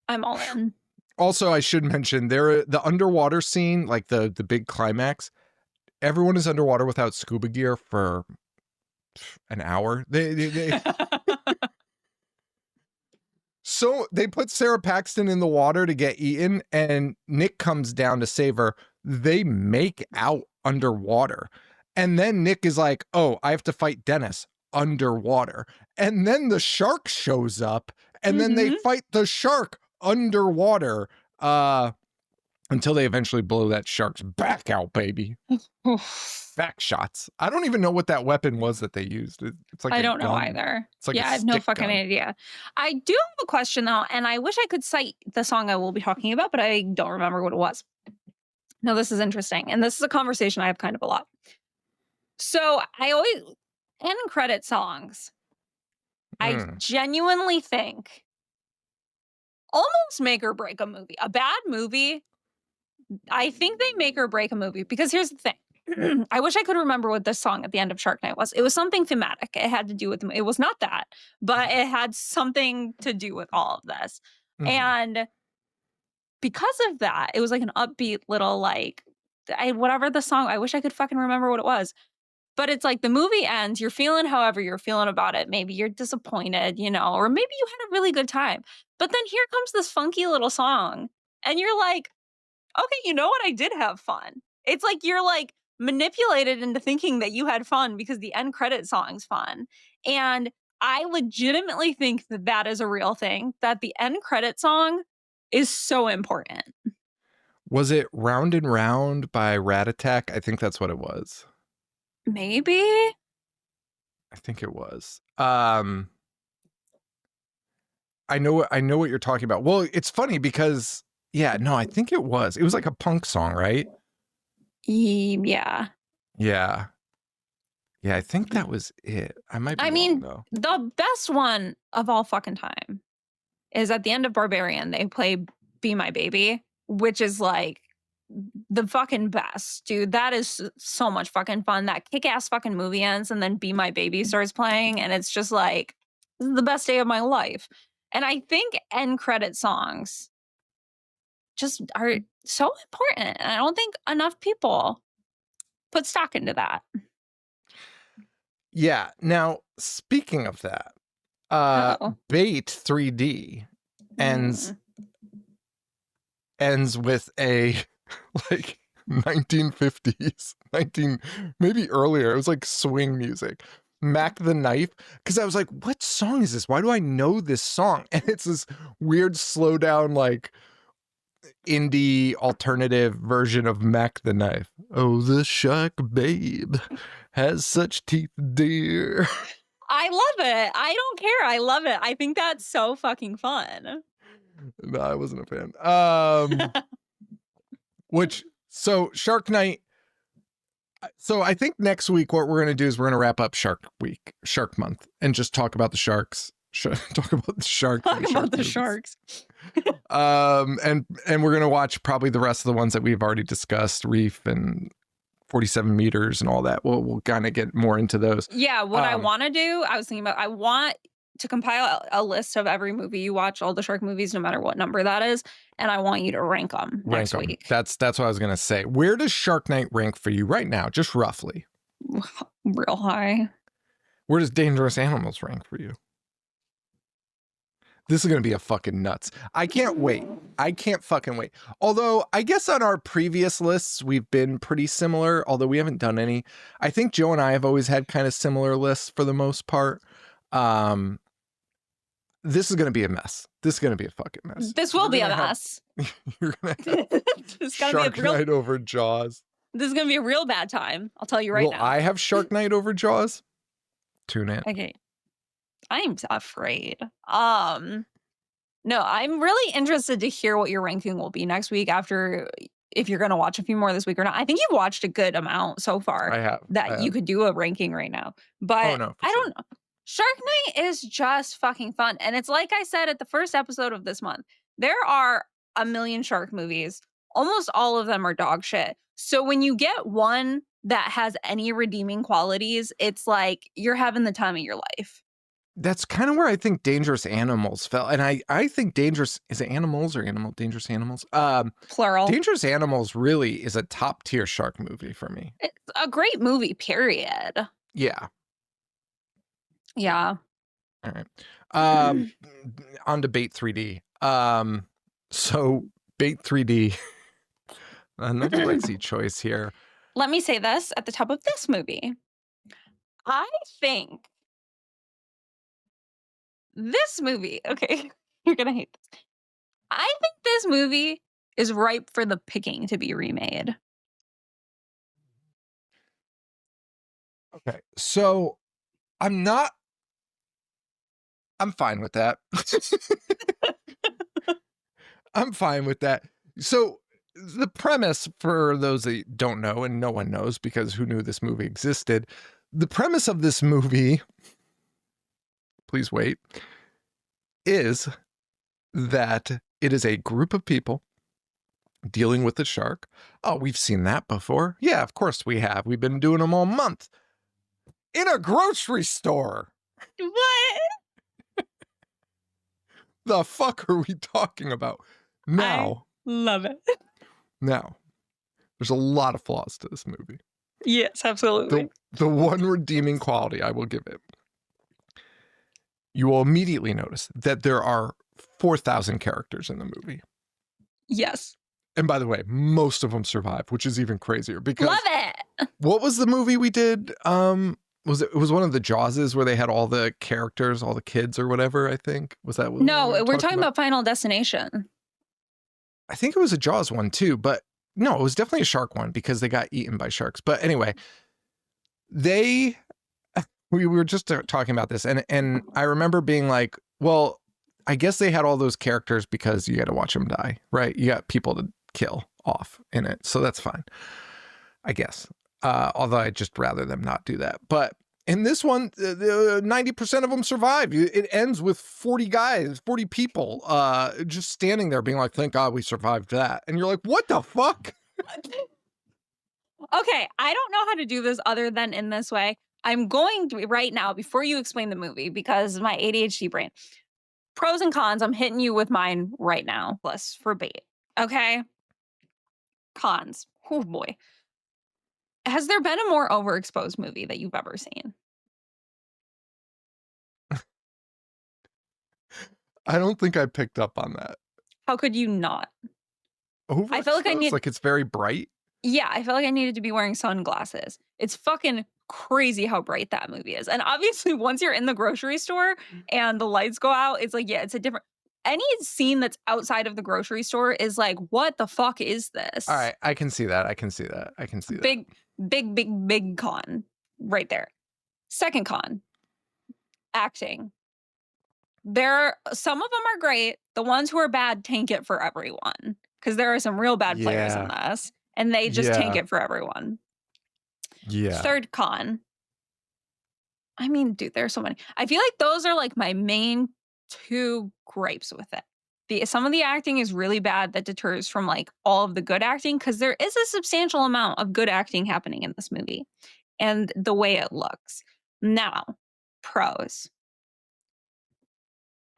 I'm all in. Also, I should mention, the underwater scene, like the big climax, everyone is underwater without scuba gear for an hour. So they put Sarah Paxton in the water to get eaten, and Nick comes down to save her. They make out underwater. And then Nick is like, oh, I have to fight Dennis underwater. And then the shark shows up, and then they fight the shark underwater until they eventually blow that shark's back out, baby. Back shots. I don't even know what that weapon was that they used. It's like I don't know either. It's like I have no fucking idea. I do have a question though, and I wish I could cite the song I will be talking about, but I don't remember what it was. No, this is interesting. And this is a conversation I have kind of a lot. So I always, end credit songs, I genuinely think almost make or break a movie. A bad movie, I think they make or break a movie. Because here's the thing. I wish I could remember what this song at the end of Shark Night was. It was something thematic. It had to do with, it was not that, but it had something to do with all of this. And because of that, it was like an upbeat little like, whatever the song, I wish I could fucking remember what it was. But it's like the movie ends, you're feeling however you're feeling about it. Maybe you're disappointed, you know, or maybe you had a really good time. But then here comes this funky little song. And you're like, okay, you know what? I did have fun. It's like you're like manipulated into thinking that you had fun because the end credit song's fun. And I legitimately think that that is a real thing, that the end credit song is so important. Was it Round and Round by Rat Attack? I think that's what it was. Maybe. I think it was. I know what you're talking about. Well, it's funny because I think it was. It was like a punk song, right? Yeah. Yeah. Yeah, I think that was it. I might be wrong, though. The best one of all fucking time is at the end of Barbarian, they play Be My Baby, which is like the fucking best, dude. That is so much fucking fun. That kick-ass fucking movie ends and then Be My Baby starts playing and it's just like, this is the best day of my life. And I think end credit songs just are so important. And I don't think enough people put stock into that. Yeah. Now, speaking of that, Bait 3D ends with a like 1950s, maybe earlier. It was like swing music. Mac the Knife, because I was like, what song is this? Why do I know this song? And it's this weird slow down like indie alternative version of Mac the Knife. Oh, the shark babe has such teeth, dear. I love it. I don't care. I love it. I think that's so fucking fun. No, I wasn't a fan. So Shark Night. So I think next week what we're going to do is we're going to wrap up Shark Month, and just talk about the sharks. Talk about the sharks. Talk about the movies. sharks. And we're going to watch probably the rest of the ones that we've already discussed, Reef and 47 meters and all that. We'll kind of get more into those. Yeah, what I want to do, I was thinking about, I want to compile a list of every movie you watch, all the shark movies, no matter what number that is, and I want you to rank them next week. That's what I was going to say. Where does Shark Night rank for you right now, just roughly? Real high. Where does Dangerous Animals rank for you? This is going to be a fucking nuts. I can't wait. I can't fucking wait. Although, I guess on our previous lists, we've been pretty similar, although we haven't done any. I think Joe and I have always had kind of similar lists for the most part. This is going to be a mess. This is going to be a fucking mess. This will be a mess. You're going to have Shark Night over Jaws. This is going to be a real bad time. I'll tell you right now. Will I have Shark Night over Jaws? Tune in. Okay. I'm afraid. No, I'm really interested to hear what your ranking will be next week after, if you're going to watch a few more this week or not. I think you've watched a good amount so far. I have. You could do a ranking right now. But I don't know. Shark Night is just fucking fun. And it's like I said at the first episode of this month, there are a million shark movies. Almost all of them are dog shit. So when you get one that has any redeeming qualities, it's like you're having the time of your life. That's kind of where I think Dangerous Animals fell. And I think is it Animals or Dangerous Animals? Plural. Dangerous Animals really is a top tier shark movie for me. It's a great movie, period. Yeah. Yeah. All right. On to Bait 3D. So Bait 3D, another Lexi choice here. Let me say this at the top of this movie. I think this movie, okay, you're going to hate this. I think this movie is ripe for the picking to be remade. Okay. So I'm fine with that. I'm fine with that. So the premise, for those that don't know, and no one knows because who knew this movie existed, the premise of this movie, please wait, is that it is a group of people dealing with a shark. Oh, we've seen that before. Yeah, of course we have. We've been doing them all month. In a grocery store. What? The fuck are we talking about? Now. I love it. Now, there's a lot of flaws to this movie. Yes, absolutely. The one redeeming quality I will give it. You will immediately notice that there are 4,000 characters in the movie. Yes. And by the way, most of them survive, which is even crazier because love it. What was the movie we did? It was one of the Jawses where they had all the characters, all the kids or whatever, I think. Was that what No, we're talking about Final Destination. I think it was a Jaws one too, but no, it was definitely a shark one because they got eaten by sharks. But anyway, we were just talking about this and I remember being like, well, I guess they had all those characters because you got to watch them die, right? You got people to kill off in it. So that's fine, I guess. Although I'd just rather them not do that. But in this one, 90% of them survive. It ends with 40 guys, 40 people just standing there being like, thank God we survived that. And you're like, what the fuck? Okay, I don't know how to do this other than in this way. I'm going to right now, before you explain the movie, because my ADHD brain. Pros and cons, I'm hitting you with mine right now. Plus for Bait. Okay? Cons. Oh boy. Has there been a more overexposed movie that you've ever seen? I don't think I picked up on that. How could you not? Overexposed? I feel like it's very bright. Yeah, I felt like I needed to be wearing sunglasses. It's fucking crazy how bright that movie is. And obviously, once you're in the grocery store and the lights go out, it's like, yeah, it's a different. Any scene that's outside of the grocery store is like, what the fuck is this? All right, I can see that. Big con right there. Second con, acting. Some of them are great. The ones who are bad tank it for everyone. because there are some real bad players in Yeah. this, and they just tank Yeah. it for everyone. Yeah. Third con. I mean, dude, there's so many. I feel like those are like my main two gripes with it. Some of the acting is really bad that deters from like all of the good acting, because there is a substantial amount of good acting happening in this movie and the way it looks. Now, pros.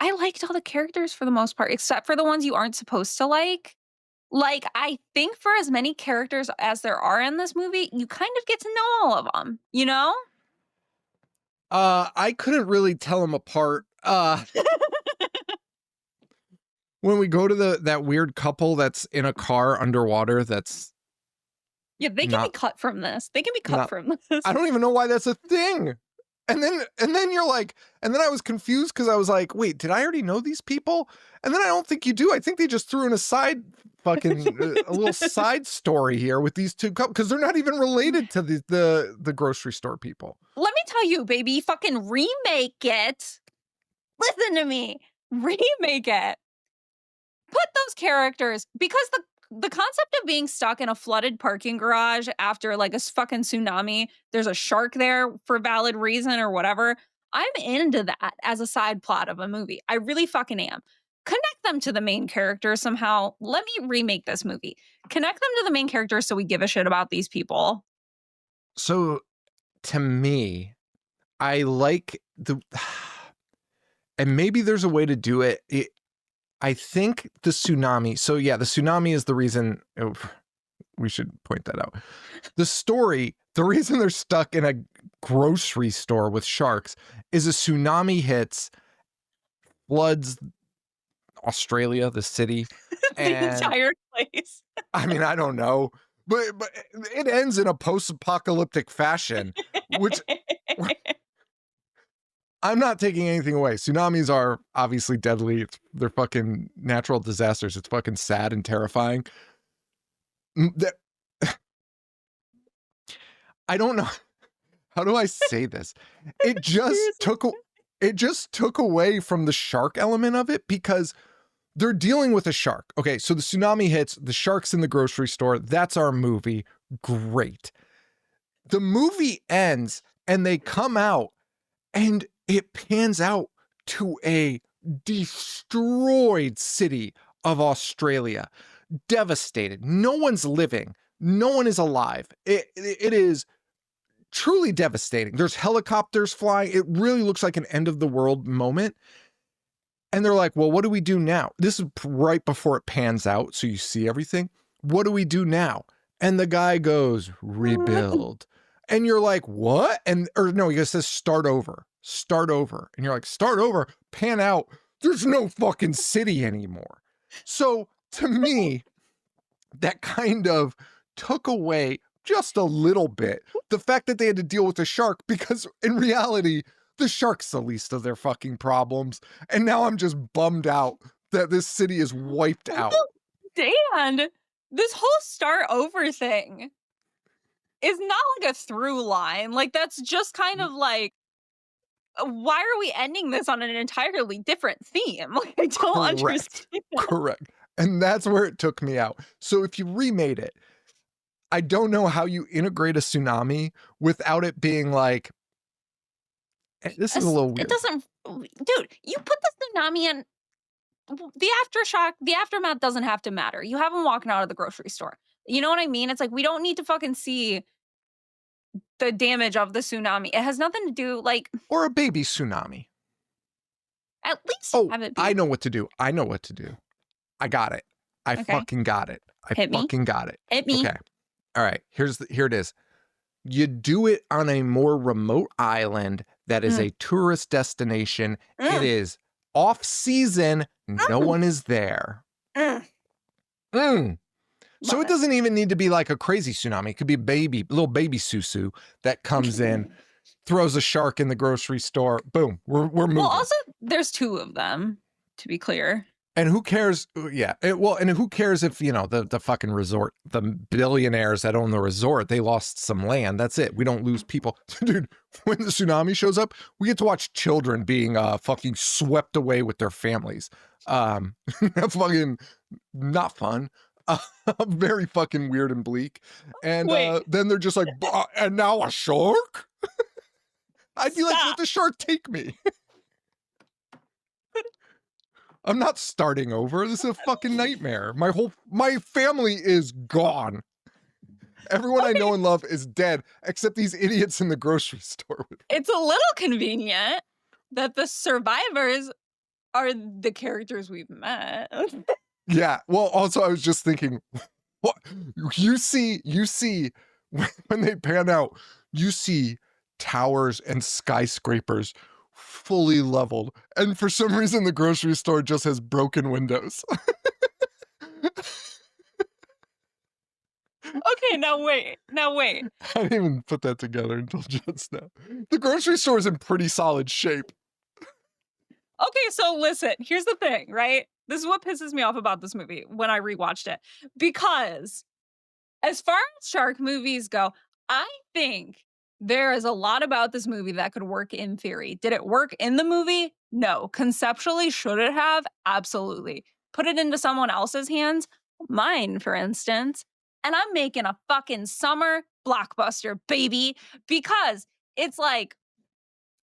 I liked all the characters for the most part, except for the ones you aren't supposed to like. Like, I think for as many characters as there are in this movie, you kind of get to know all of them, you know? I couldn't really tell them apart. When we go to that weird couple that's in a car underwater, that's Yeah, they can be not, cut from this. They can be cut not, from this. I don't even know why that's a thing. And then you're like, and then I was confused because I was like, wait, did I already know these people? And then I don't think you do. I think they just threw in a side fucking a little side story here with these two couples, because they're not even related to the grocery store people. Let me tell you, baby, fucking remake it. Listen to me. Remake it. Put those characters, because the concept of being stuck in a flooded parking garage after like a fucking tsunami, there's a shark there for valid reason or whatever. I'm into that as a side plot of a movie. I really fucking am. Connect them to the main characters somehow. Let me remake this movie. Connect them to the main characters so we give a shit about these people. So to me, I like and maybe there's a way to do it. I think the tsunami. So yeah, the tsunami is the reason. Oh, we should point that out. The story, the reason they're stuck in a grocery store with sharks is a tsunami hits, floods Australia, the city, The entire place. I mean, I don't know, but it ends in a post-apocalyptic fashion, which I'm not taking anything away. Tsunamis are obviously deadly. They're fucking natural disasters. It's fucking sad and terrifying. I don't know. How do I say this? It just took away from the shark element of it, because they're dealing with a shark. Okay, so the tsunami hits, the shark's in the grocery store. That's our movie. Great. The movie ends and they come out and it pans out to a destroyed city of Australia. Devastated. No one's living. No one is alive. It is truly devastating. There's helicopters flying. It really looks like an end of the world moment. And they're like, well, what do we do now? This is right before it pans out, so you see everything. What do we do now? And the guy goes, rebuild. And you're like, what? Or no, he says, start over. Start over. And you're like, start over, pan out. There's no fucking city anymore. So to me, that kind of took away just a little bit the fact that they had to deal with a shark, because in reality, the shark's the least of their fucking problems. And now I'm just bummed out that this city is wiped out. Dan, this whole start over thing is not like a through line. Like, that's just kind of like, why are we ending this on an entirely different theme? Like, I don't understand. Correct. And that's where it took me out. So if you remade it, I don't know how you integrate a tsunami without it being like, this is a little weird. It doesn't, dude, you put the tsunami in, the aftershock, the aftermath doesn't have to matter. You have them walking out of the grocery store. You know what I mean? It's like, we don't need to fucking see the damage of the tsunami. It has nothing to do, like. Or a baby tsunami. At least have it be. I know what to do. I know what to do. I got it. I fucking got it. I fucking got it. Hit me. Okay. All right. Here it is. You do it on a more remote island that is a tourist destination. It is off season. No one is there. So it doesn't even need to be like a crazy tsunami. It could be a little baby susu that comes in, throws a shark in the grocery store. Boom. We're moving. Well, also, there's two of them, to be clear. And who cares? Yeah. And who cares if, the fucking resort, the billionaires that own the resort, they lost some land. That's it. We don't lose people. Dude, when the tsunami shows up, we get to watch children being fucking swept away with their families. Fucking not fun. Very fucking weird and bleak. And Wait. then they're just like, and now a shark? I'd be like, let the shark take me. I'm not starting over. This is a fucking nightmare. My family is gone. Everyone I know and love is dead, except these idiots in the grocery store. It's a little convenient that the survivors are the characters we've met. Yeah. Well, also I was just thinking, what you see when they pan out, you see towers and skyscrapers fully leveled, and for some reason the grocery store just has broken windows. Okay, now wait. I didn't even put that together until just now. The grocery store is in pretty solid shape. Okay, so listen, here's the thing, right? This is what pisses me off about this movie when I rewatched it. Because as far as shark movies go, I think there is a lot about this movie that could work in theory. Did it work in the movie? No. Conceptually, should it have? Absolutely. Put it into someone else's hands? Mine, for instance. And I'm making a fucking summer blockbuster, baby. Because it's like,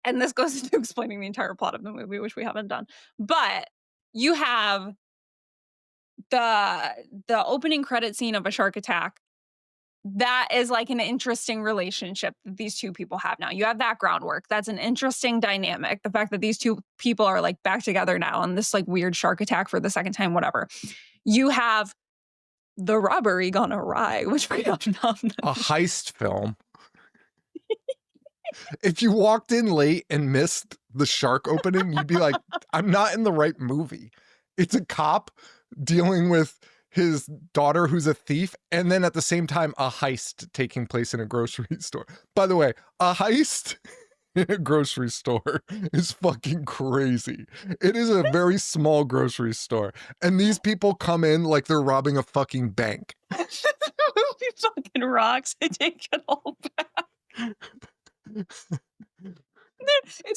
and this goes into explaining the entire plot of the movie, which we haven't done. But you have the opening credit scene of a shark attack. That is like an interesting relationship that these two people have now. You have that groundwork. That's an interesting dynamic. The fact that these two people are like back together now on this like weird shark attack for the second time, whatever. You have the robbery gone awry, which we have not. A heist film. If you walked in late and missed the shark opening, you'd be like, I'm not in the right movie. It's a cop dealing with his daughter who's a thief, and then at the same time, a heist taking place in a grocery store. By the way, a heist in a grocery store is fucking crazy. It is a very small grocery store, and these people come in like they're robbing a fucking bank. The movie fucking rocks. I take it all back. It's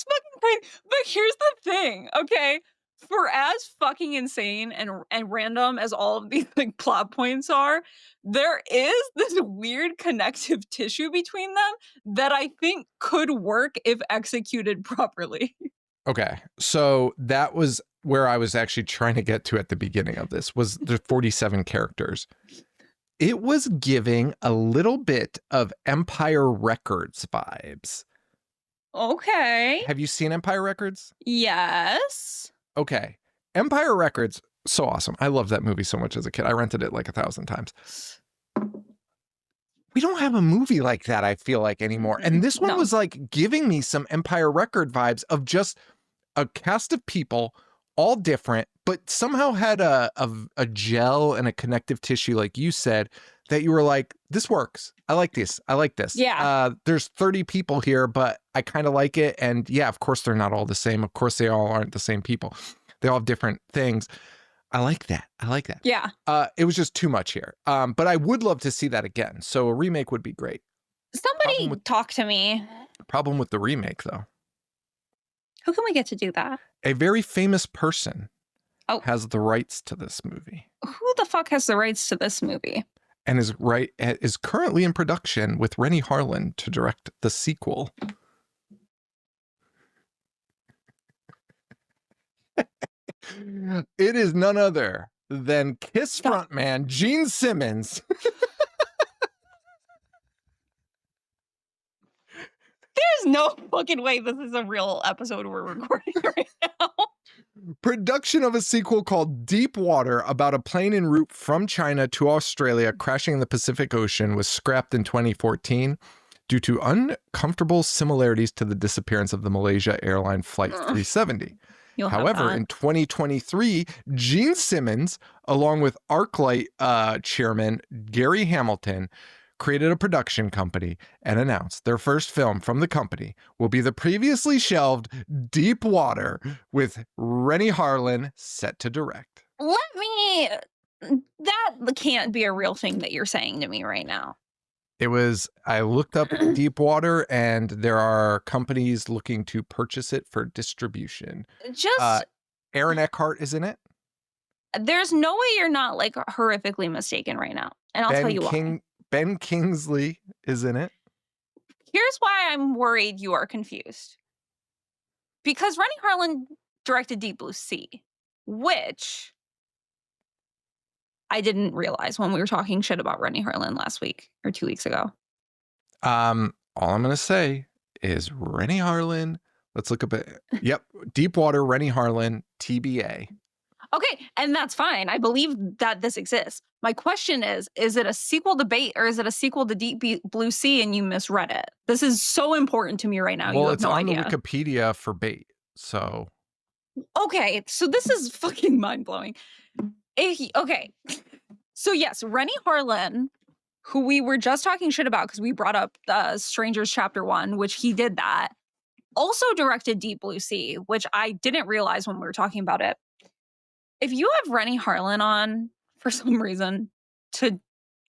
fucking crazy. But here's the thing, okay? For as fucking insane and random as all of these like plot points are, there is this weird connective tissue between them that I think could work if executed properly. Okay, so that was where I was actually trying to get to at the beginning of this, was the 47 characters. It was giving a little bit of Empire Records vibes. Okay. Have you seen Empire Records? Yes. Okay. Empire Records, so awesome. I loved that movie so much as a kid. I rented it like 1,000 times. We don't have a movie like that, I feel like, anymore. And this one was like giving me some Empire Record vibes of just a cast of people, all different, but somehow had a gel and a connective tissue, like you said, that you were like, this works. I like this. I like this. Yeah. There's 30 people here, but I kind of like it. And yeah, of course, they're not all the same. Of course, they all aren't the same people. They all have different things. I like that. I like that. Yeah. It was just too much here. But I would love to see that again. So a remake would be great. Somebody talk to me. Problem with the remake, though. Who can we get to do that? A very famous person has the rights to this movie. Who the fuck has the rights to this movie? And is currently in production with Rennie Harlan to direct the sequel. It is none other than Kiss frontman Gene Simmons. There's no fucking way this is a real episode we're recording right now. Production of a sequel called Deep Water about a plane en route from China to Australia crashing in the Pacific Ocean was scrapped in 2014 due to uncomfortable similarities to the disappearance of the Malaysia airline Flight 370. However, in 2023, Gene Simmons, along with ArcLight chairman Gary Hamilton, created a production company and announced their first film from the company will be the previously shelved Deep Water, with Rennie Harlan set to direct. That can't be a real thing that you're saying to me right now. I looked up Deep Water, and there are companies looking to purchase it for distribution. Just Aaron Eckhart is in it. there's no way you're not like horrifically mistaken right now. And I'll tell you why. Ben Kingsley is in it. Here's why I'm worried you are confused. Because Rennie Harlan directed Deep Blue Sea, which I didn't realize when we were talking shit about Rennie Harlan last week or 2 weeks ago. All I'm going to say is Rennie Harlan. Let's look up it. Yep. Deepwater, Rennie Harlan, TBA. Okay, and that's fine. I believe that this exists. My question is it a sequel to Bait or is it a sequel to Deep Blue Sea and you misread it? This is so important to me right now. Well, you have it's no on idea. the Wikipedia for Bait. So. Okay, so this is fucking mind-blowing. Okay, so yes, Rennie Harlan, who we were just talking shit about because we brought up Strangers Chapter 1, which he did that, also directed Deep Blue Sea, which I didn't realize when we were talking about it. If you have Rennie Harlan on for some reason to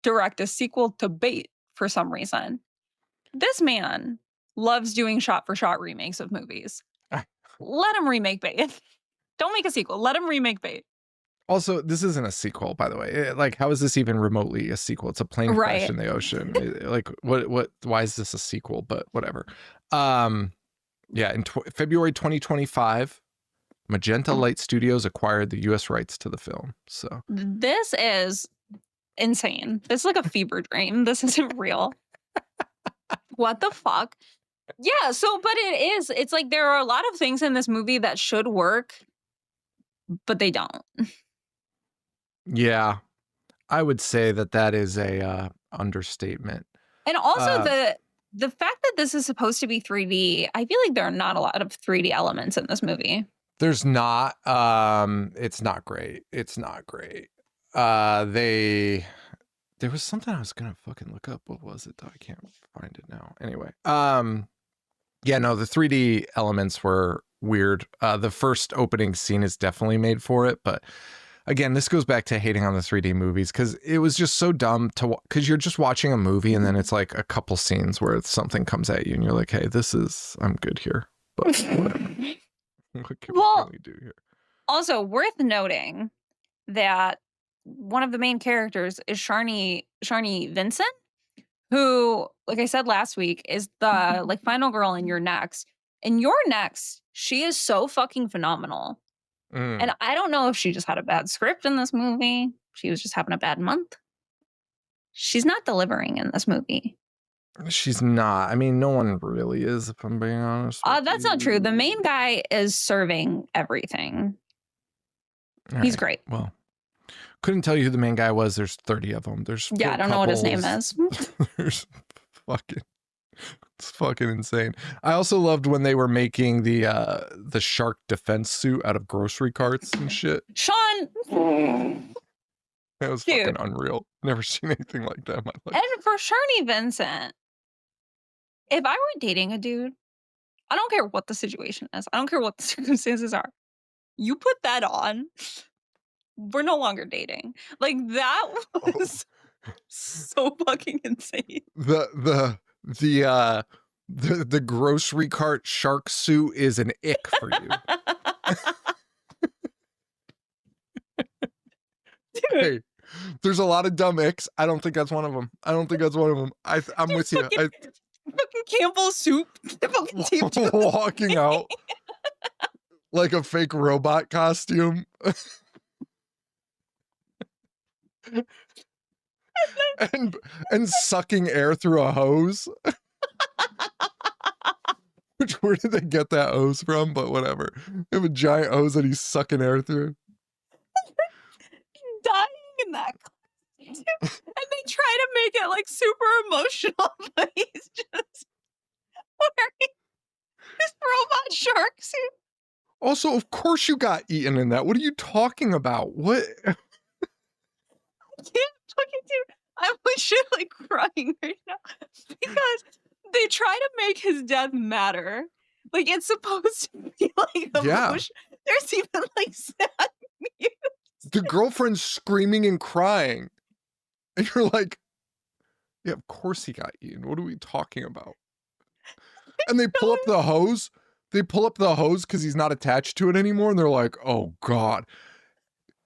direct a sequel to Bait for some reason, this man loves doing shot-for-shot remakes of movies. Let him remake Bait. Don't make a sequel. Let him remake Bait. Also, this isn't a sequel, by the way. Like, how is this even remotely a sequel? It's a plane crash in the ocean. Like, what? Why is this a sequel? But whatever. Yeah, in February 2025, Magenta Light Studios acquired the U.S. rights to the film. So this is insane. This is like a fever dream. This isn't real. What the fuck? Yeah, so, but it is. It's like there are a lot of things in this movie that should work, but they don't. Yeah, I would say that is a understatement. And also the fact that this is supposed to be 3D, I feel like there are not a lot of 3D elements in this movie. There's not. It's not great. It's not great. There was something I was gonna fucking look up. What was it though? I can't find it now. Anyway. Yeah, no, the 3D elements were weird. The first opening scene is definitely made for it, but again, this goes back to hating on the 3D movies because it was just so dumb because you're just watching a movie and then it's like a couple scenes where something comes at you and you're like, hey, I'm good here. But whatever. What can we do here? Also, worth noting that one of the main characters is Sharni Vincent, who, like I said last week, is the like final girl in You're Next. In You're Next, she is so fucking phenomenal. And I don't know if she just had a bad script in this movie. She was just having a bad month. She's not delivering in this movie. She's not. I mean, no one really is, if I'm being honest. That's not true. The main guy is serving everything. He's great. Well, couldn't tell you who the main guy was. There's 30 of them. There's I don't know what his name is. There's it's fucking insane. I also loved when they were making the shark defense suit out of grocery carts and shit. Sean. That was fucking unreal. Never seen anything like that in my life. And for Sharni Vincent, if I were dating a dude, I don't care what the situation is. I don't care what the circumstances are. You put that on, we're no longer dating. Like, that was so fucking insane. The grocery cart shark suit is an ick for you. Dude. Hey, there's a lot of dumb icks. I don't think that's one of them. I'm with you. Fucking Campbell soup. Walking out like a fake robot costume. and sucking air through a hose. Where did they get that hose from? But whatever. They have a giant hose that he's sucking air through. Dying in that costume. And they try to make it like super emotional, but he's just wearing this robot shark suit. Also, of course you got eaten in that. What are you talking about? What? I can't fucking do. I'm legit like crying right now because they try to make his death matter. Like, it's supposed to be like emotion. Yeah. There's even like sad music. The girlfriend's screaming and crying. And you're like, yeah, of course he got eaten. What are we talking about? And they pull up the hose. They pull up the hose because he's not attached to it anymore. And they're like, oh God.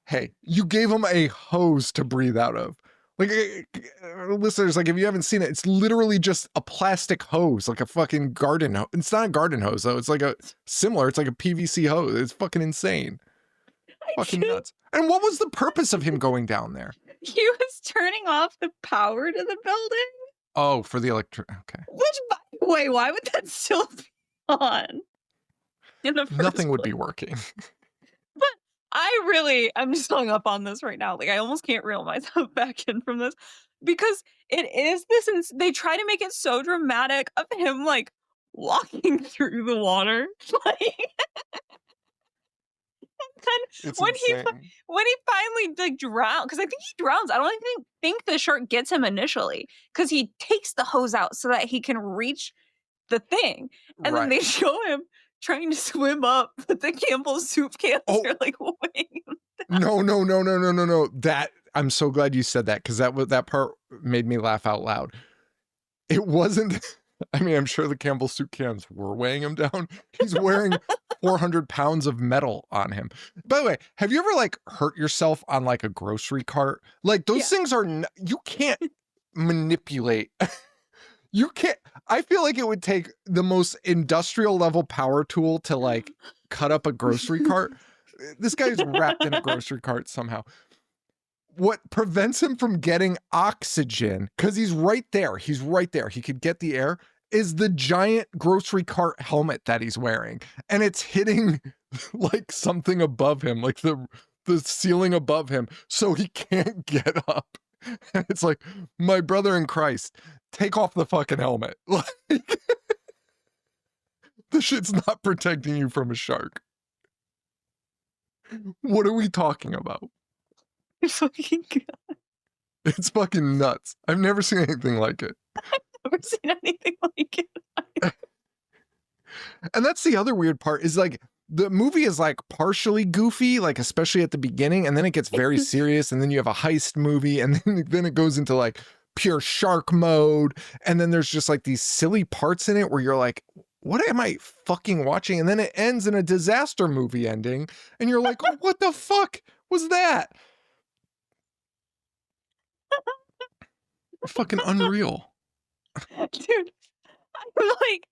Hey, you gave him a hose to breathe out of. Like, listeners, like if you haven't seen it, it's literally just a plastic hose, like a fucking garden hose. It's not a garden hose though. It's like a similar. It's like a PVC hose. It's fucking insane. Fucking nuts. And what was the purpose of him going down there? He was turning off the power to the building. Oh, for the electric. Okay. Which, by the way, why would that still be on? In the first Nothing would be place? working. I'm just hung up on this right now. Like, I almost can't reel myself back in from this because it is this. They try to make it so dramatic of him like walking through the water, like. Then It's when insane. he finally like drowns, because I think he drowns. I don't even think the shark gets him initially, because he takes the hose out so that he can reach the thing, and then they show him trying to swim up, but the Campbell's soup cans are like weighing him down. No. That I'm so glad you said that, because that part made me laugh out loud. It wasn't. I mean, I'm sure the Campbell soup cans were weighing him down. He's wearing 400 pounds of metal on him. By the way, have you ever like hurt yourself on like a grocery cart? Like those things are, you can't manipulate. You can't, I feel like it would take the most industrial level power tool to like cut up a grocery cart. This guy's wrapped in a grocery cart somehow. What prevents him from getting oxygen, because he's right there, he could get the air, is the giant grocery cart helmet that he's wearing. And it's hitting like something above him, like the ceiling above him, so he can't get up. And it's like, my brother in Christ, take off the fucking helmet. Like, the shit's not protecting you from a shark. What are we talking about? Fucking God. It's fucking nuts. I've never seen anything like it. I've never seen anything like it. And that's the other weird part, is like the movie is like partially goofy, like especially at the beginning, and then it gets very serious, and then you have a heist movie, and then it goes into like pure shark mode, and then there's just like these silly parts in it where you're like, what am I fucking watching? And then it ends in a disaster movie ending, and you're like, oh, what the fuck was that? Fucking unreal. Dude, I'm like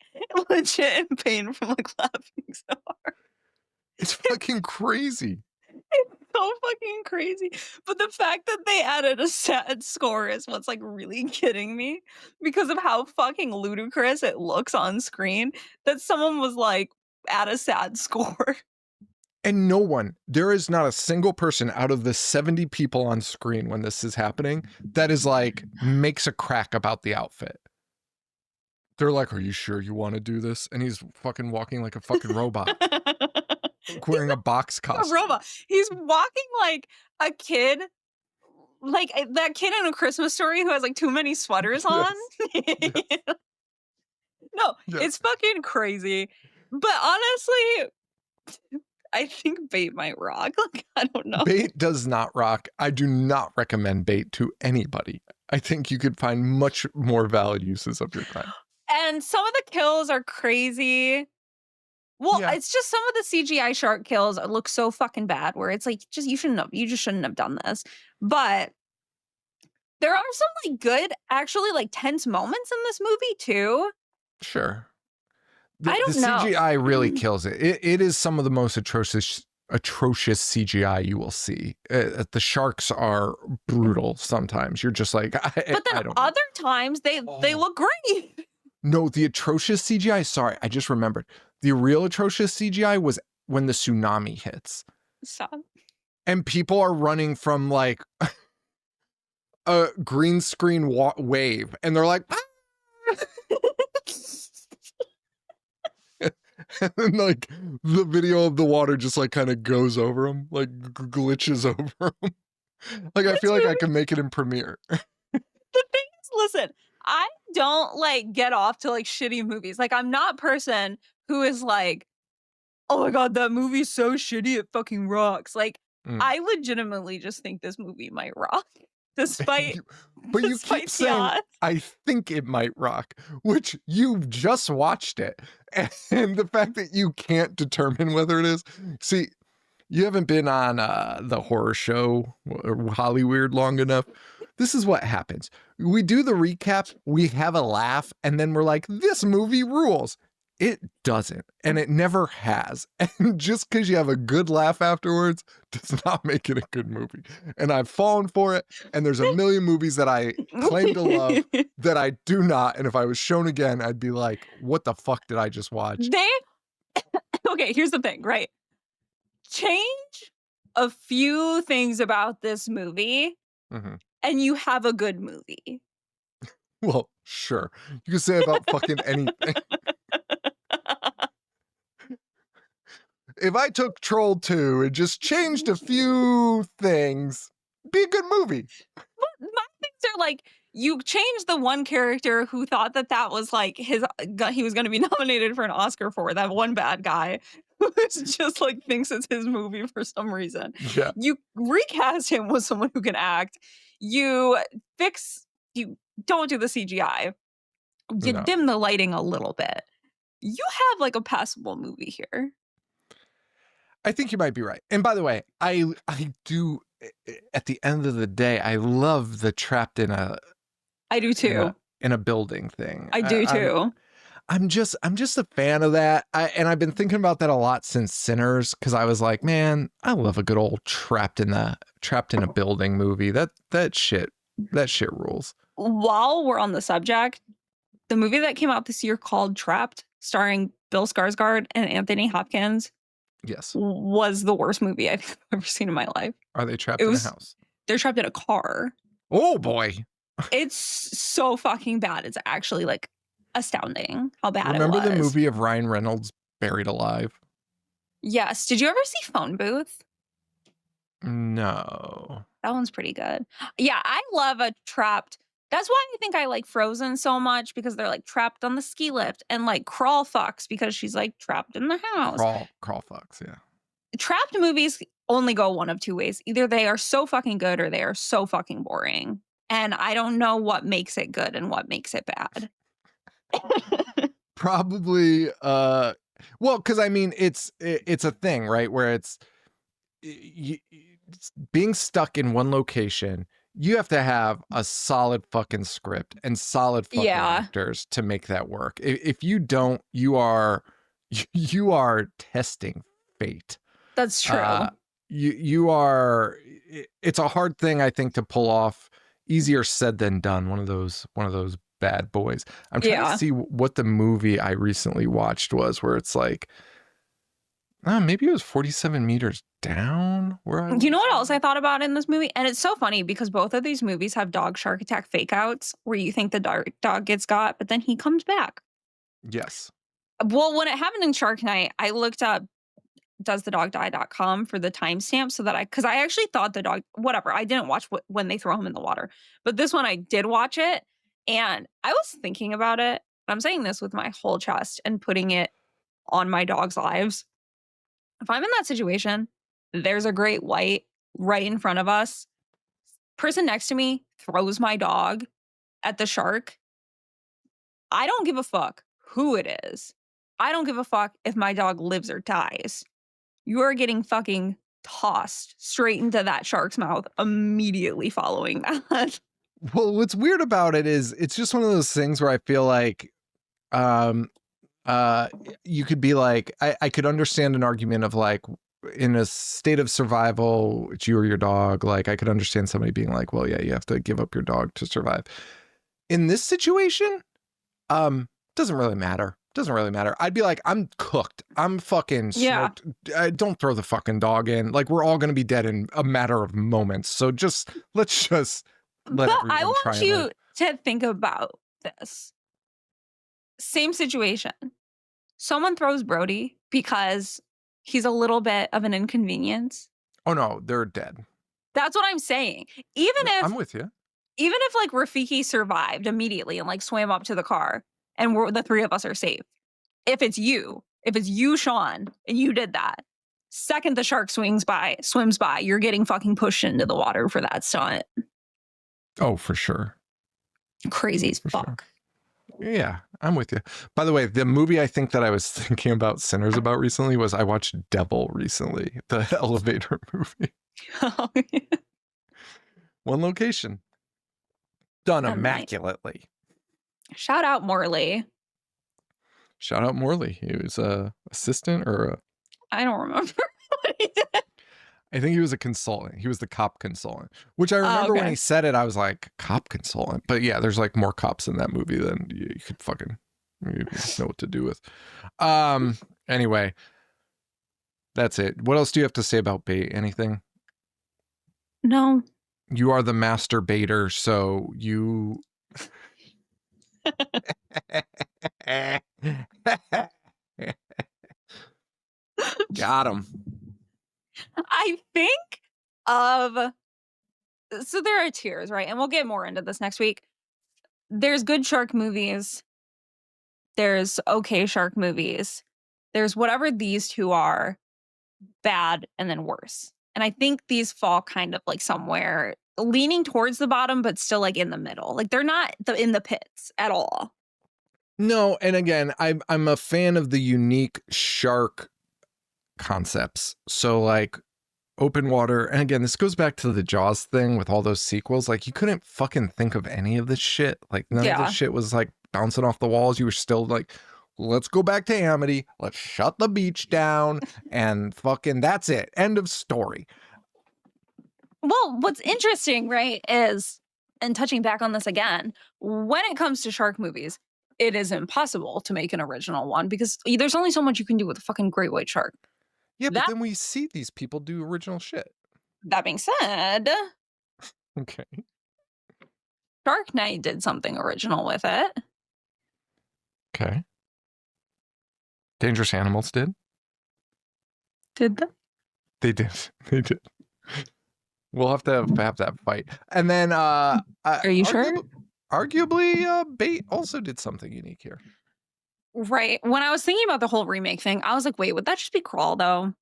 legit in pain from like laughing so hard. It's fucking crazy. It's so fucking crazy. But the fact that they added a sad score is what's like really kidding me, because of how fucking ludicrous it looks on screen, that someone was like, add a sad score. And there is not a single person out of the 70 people on screen when this is happening that is like, makes a crack about the outfit. They're like, are you sure you want to do this? And he's fucking walking like a fucking robot. Wearing a box costume. A robot. He's walking like a kid, like that kid in A Christmas Story who has like too many sweaters on. Yes. No, Yes. it's fucking crazy. But honestly, I think Bait might rock. Like, I don't know. Bait does not rock. I do not recommend Bait to anybody. I think you could find much more valid uses of your time. And some of the kills are crazy. Well, it's just some of the CGI shark kills look so fucking bad, where it's like, you just shouldn't have done this. But there are some like good, actually like tense moments in this movie too. Sure. I don't the know. CGI really kills it. It is some of the most atrocious CGI you will see. The sharks are brutal sometimes. You're just like, But then I don't know. other times they look great. No, the atrocious CGI, sorry, I just remembered. The real atrocious CGI was when the tsunami hits. Stop. And people are running from like a green screen wave. And they're like, ah! And then like the video of the water just like kind of goes over them, like glitches over them. Like I feel like I can make it in Premiere. The thing is, listen, I don't like get off to like shitty movies. Like I'm not a person who is like, oh my God, that movie's so shitty, it fucking rocks. Like I legitimately just think this movie might rock. Despite But you keep saying, I think it might rock, which you just watched it. And the fact that you can't determine whether it is. See, You haven't been on the horror show Hollyweird long enough. This is what happens. We do the recap, we have a laugh, and then we're like, this movie rules. It doesn't, and it never has. And just because you have a good laugh afterwards does not make it a good movie. And I've fallen for it, and there's a million movies that I claim to love that I do not. And if I was shown again, I'd be like, what the fuck did I just watch? Okay, here's the thing, right? Change a few things about this movie, and you have a good movie. Well, sure. You can say about fucking anything. If I took Troll 2 and just changed a few things, be a good movie. My things are like, you changed the one character who thought that was like he was going to be nominated for an Oscar for, that one bad guy who just like thinks it's his movie for some reason. Yeah. You recast him with someone who can act. You don't do the CGI. You dim the lighting a little bit. You have like a passable movie here. I think you might be right. And by the way, I do, at the end of the day, I love the trapped in a... I do too. In a building thing. I do too. I'm just a fan of that. And I've been thinking about that a lot since Sinners, because I was like, man, I love a good old trapped in a building movie. That shit rules. While we're on the subject, the movie that came out this year called Trapped, starring Bill Skarsgård and Anthony Hopkins, yes, was the worst movie I've ever seen in my life. Are they trapped in a house? They're trapped in a car. Oh boy. It's so fucking bad. It's actually like astounding how bad it was. Remember the movie of Ryan Reynolds, Buried Alive? Yes. Did you ever see Phone Booth? No. That one's pretty good. Yeah, I love a trapped. That's why I think I like Frozen so much, because they're like trapped on the ski lift, and like Crawl Fox because she's like trapped in the house. Crawl Fox, yeah. Trapped movies only go one of two ways. Either they are so fucking good or they are so fucking boring. And I don't know what makes it good and what makes it bad. Probably well, because I mean it's a thing, right, where it's being stuck in one location. You have to have a solid fucking script and solid fucking actors to make that work. If you don't, you are testing fate. That's true. You are. It's a hard thing, I think, to pull off. Easier said than done. One of those bad boys. I'm trying to see what the movie I recently watched was, where it's like, maybe it was 47 meters down. You know what else I thought about in this movie? And it's so funny because both of these movies have dog shark attack fake outs where you think the dog gets got, but then he comes back. Yes. Well, when it happened in Shark Night, I looked up doesthedogdie.com for the timestamp so that because I actually thought the dog, whatever, I didn't watch when they throw him in the water, but this one I did watch it, and I was thinking about it. I'm saying this with my whole chest and putting it on my dog's lives. If I'm in that situation, there's a great white right in front of us, person next to me throws my dog at the shark, I don't give a fuck who it is. I don't give a fuck if my dog lives or dies. You are getting fucking tossed straight into that shark's mouth immediately following that. Well, what's weird about it is it's just one of those things where I feel like you could be like, I could understand an argument of like, in a state of survival, it's you or your dog. Like, I could understand somebody being like, well, yeah, you have to give up your dog to survive. In this situation, doesn't really matter. I'd be like, I'm cooked. I'm fucking smoked. Don't throw the fucking dog in. Like, we're all going to be dead in a matter of moments. So let's just let everyone try. I want you to think about this. Same situation. Someone throws Brody because he's a little bit of an inconvenience. Oh no, they're dead. That's what I'm saying. I'm with you. Even if like Rafiki survived immediately and like swam up to the car and the three of us are safe. If it's you, Sean, and you did that, second the shark swims by, you're getting fucking pushed into the water for that stunt. Oh, for sure. Crazy as fuck. Yeah, I'm with you. By the way, the movie I think that I was thinking about Sinners about recently was I watched Devil recently, the elevator movie. Oh, yeah. One location. Done That might. immaculately. Shout out Morley. Shout out Morley. He was a assistant or a, I don't remember what he did. I think he was a consultant. He was the cop consultant, which I remember when okay. he said it, I was like, cop consultant. But yeah, there's like more cops in that movie than you could fucking you know what to do with. Anyway, that's it. What else do you have to say about bait? Anything? No. You are the master baiter, so you got him. I think of so there are tiers, right? And we'll get more into this next week. There's good shark movies. There's okay shark movies. There's whatever these two are, bad and then worse. And I think these fall kind of like somewhere leaning towards the bottom, but still like in the middle. Like they're not in the pits at all. No, and again, I'm a fan of the unique shark concepts. So like open water, and again, this goes back to the Jaws thing with all those sequels. Like you couldn't fucking think of any of this shit. Like none of this shit was like bouncing off the walls. You were still like, let's go back to Amity. Let's shut the beach down and fucking that's it. End of story. Well, what's interesting, right, is, and touching back on this again, when it comes to shark movies, it is impossible to make an original one because there's only so much you can do with a fucking great white shark. Yeah, but then we see these people do original shit. That being said, okay, Dark Knight did something original with it. Okay. Dangerous Animals did. Did they? They did. They did. We'll have to have that fight. And then Are you sure? Arguably, Bait also did something unique here. Right. When I was thinking about the whole remake thing, I was like, wait, would that just be Crawl though?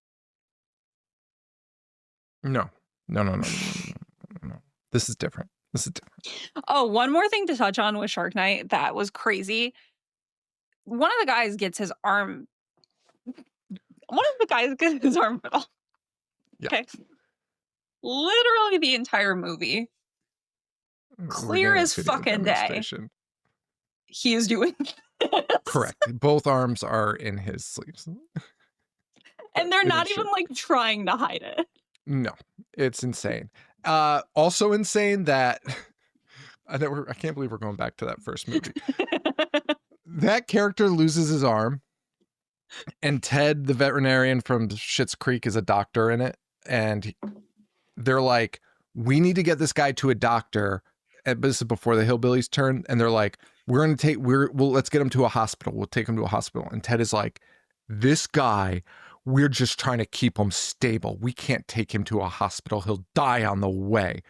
No. No. This is different. This is different. Oh, one more thing to touch on with Shark Night that was crazy. One of the guys gets his arm. One of the guys gets his arm bit off. Yeah. Okay. Literally the entire movie. Clear as fucking day. He is doing this. Correct. Both arms are in his sleeves. And they're not even like trying to hide it. No, it's insane. Also insane that I can't believe we're going back to that first movie. That character loses his arm, and Ted, the veterinarian from Schitt's Creek, is a doctor in it. And they're like, we need to get this guy to a doctor. But this is before the hillbillies turn. And they're like, let's get him to a hospital. We'll take him to a hospital. And Ted is like, this guy, we're just trying to keep him stable. We can't take him to a hospital. He'll die on the way.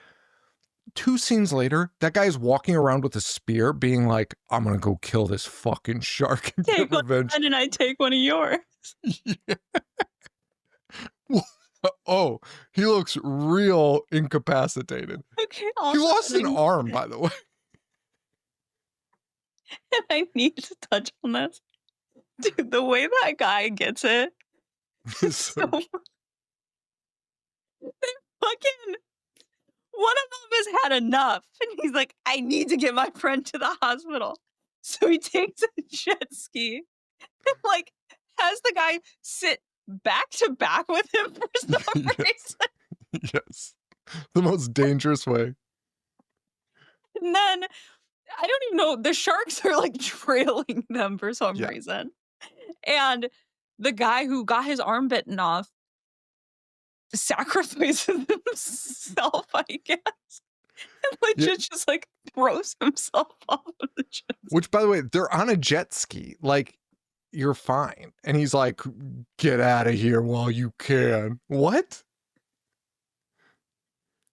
2 scenes later, that guy's walking around with a spear being like, I'm going to go kill this fucking shark and Take get revenge. one and I take one of yours. Yeah. Oh, he looks real incapacitated. Okay, he lost an arm, by the way. And I need to touch on this. Dude, the way that guy gets it. So fucking one of them has had enough. And he's like, I need to get my friend to the hospital. So he takes a jet ski and like has the guy sit back to back with him for some reason. Yes. The most dangerous way. And then I don't even know, the sharks are like trailing them for some reason. And the guy who got his arm bitten off sacrifices himself, I guess. And legit just like throws himself off of the jet ski. Which, by the way, they're on a jet ski. Like, you're fine. And he's like, get out of here while you can. What?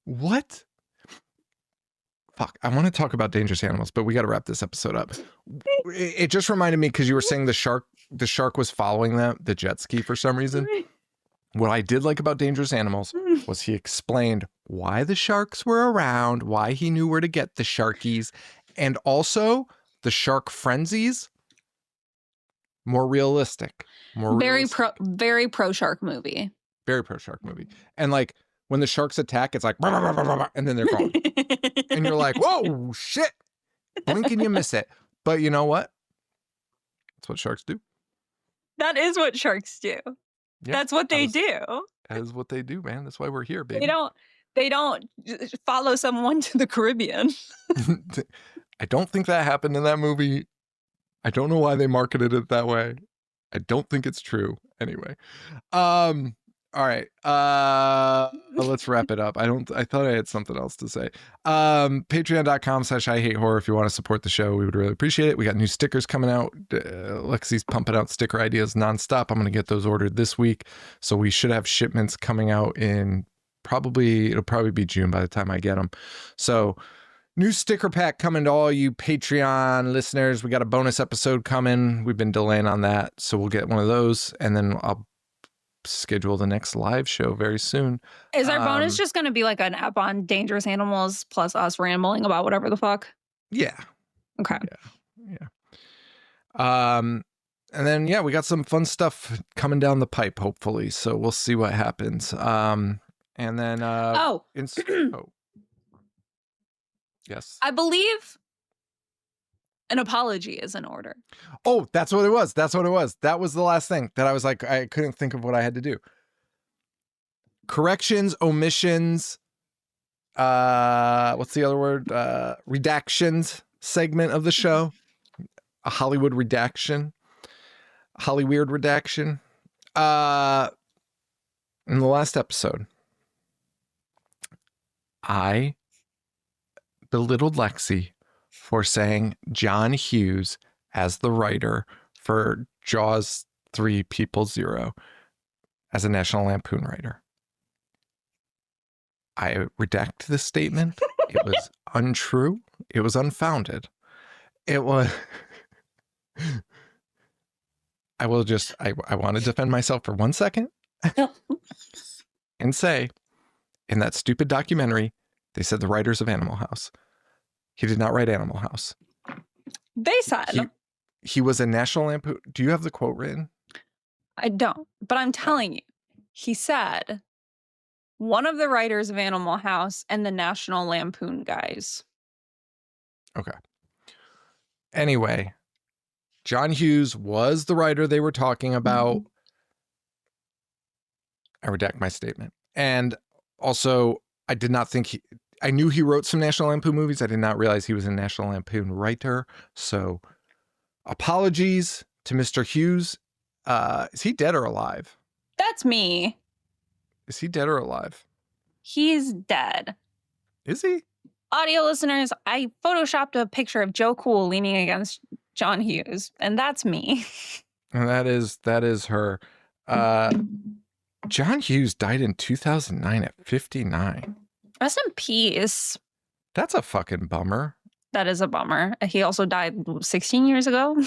What? Fuck, I want to talk about dangerous animals, but we got to wrap this episode up. It just reminded me because you were saying the shark was following the jet ski for some reason. What I did like about Dangerous Animals was he explained why the sharks were around, why he knew where to get the sharkies, and also The shark frenzies, more realistic. Very pro shark movie. Very pro shark movie. And like when the sharks attack, it's like, and then they're gone. And you're like, whoa, shit. Blink and you miss it. But you know what? That's what sharks do. That is what sharks do. Yeah, That's what they do. That is what they do, man. That's why we're here, baby. They don't follow someone to the Caribbean. I don't think that happened in that movie. I don't know why they marketed it that way. I don't think it's true. Anyway. All right. Let's wrap it up. I thought I had something else to say. Patreon.com/IHateHorror if you want to support the show. We would really appreciate it. We got new stickers coming out. Lexi's pumping out sticker ideas nonstop. I'm going to get those ordered this week. So we should have shipments coming out in it'll probably be June by the time I get them. So new sticker pack coming to all you Patreon listeners. We got a bonus episode coming. We've been delaying on that. So we'll get one of those and then I'll schedule the next live show very soon. Is our bonus just going to be like an app on dangerous animals plus us rambling about whatever the fuck? Yeah. Okay. Yeah. And then, we got some fun stuff coming down the pipe, hopefully. So we'll see what happens. And then, yes. I believe an apology is in order. Oh, that's what it was. That was the last thing that I was like, I couldn't think of what I had to do. Corrections, omissions, what's the other word? Redactions segment of the show. A Hollywood redaction. Hollyweird redaction. In the last episode, I belittled Lexi for saying John Hughes as the writer for Jaws 3 People Zero as a National Lampoon writer. I redact this statement. It was untrue. It was unfounded. It was... I want to defend myself for 1 second and say, in that stupid documentary, they said the writers of Animal House. He did not write Animal House. They said. He was a National Lampoon. Do you have the quote written? I don't, but I'm telling you, he said one of the writers of Animal House and the National Lampoon guys. Okay. Anyway, John Hughes was the writer they were talking about. I redact my statement. And also, I did not think I knew he wrote some National Lampoon movies. I did not realize he was a National Lampoon writer. So apologies to Mr. Hughes. Is he dead or alive? That's me. Is he dead or alive? He's dead. Is he? Audio listeners, I photoshopped a picture of Joe Cool leaning against John Hughes, and that's me. And that is her. John Hughes died in 2009 at 59. Rest in peace. That's a fucking bummer. That is a bummer. He also died 16 years ago.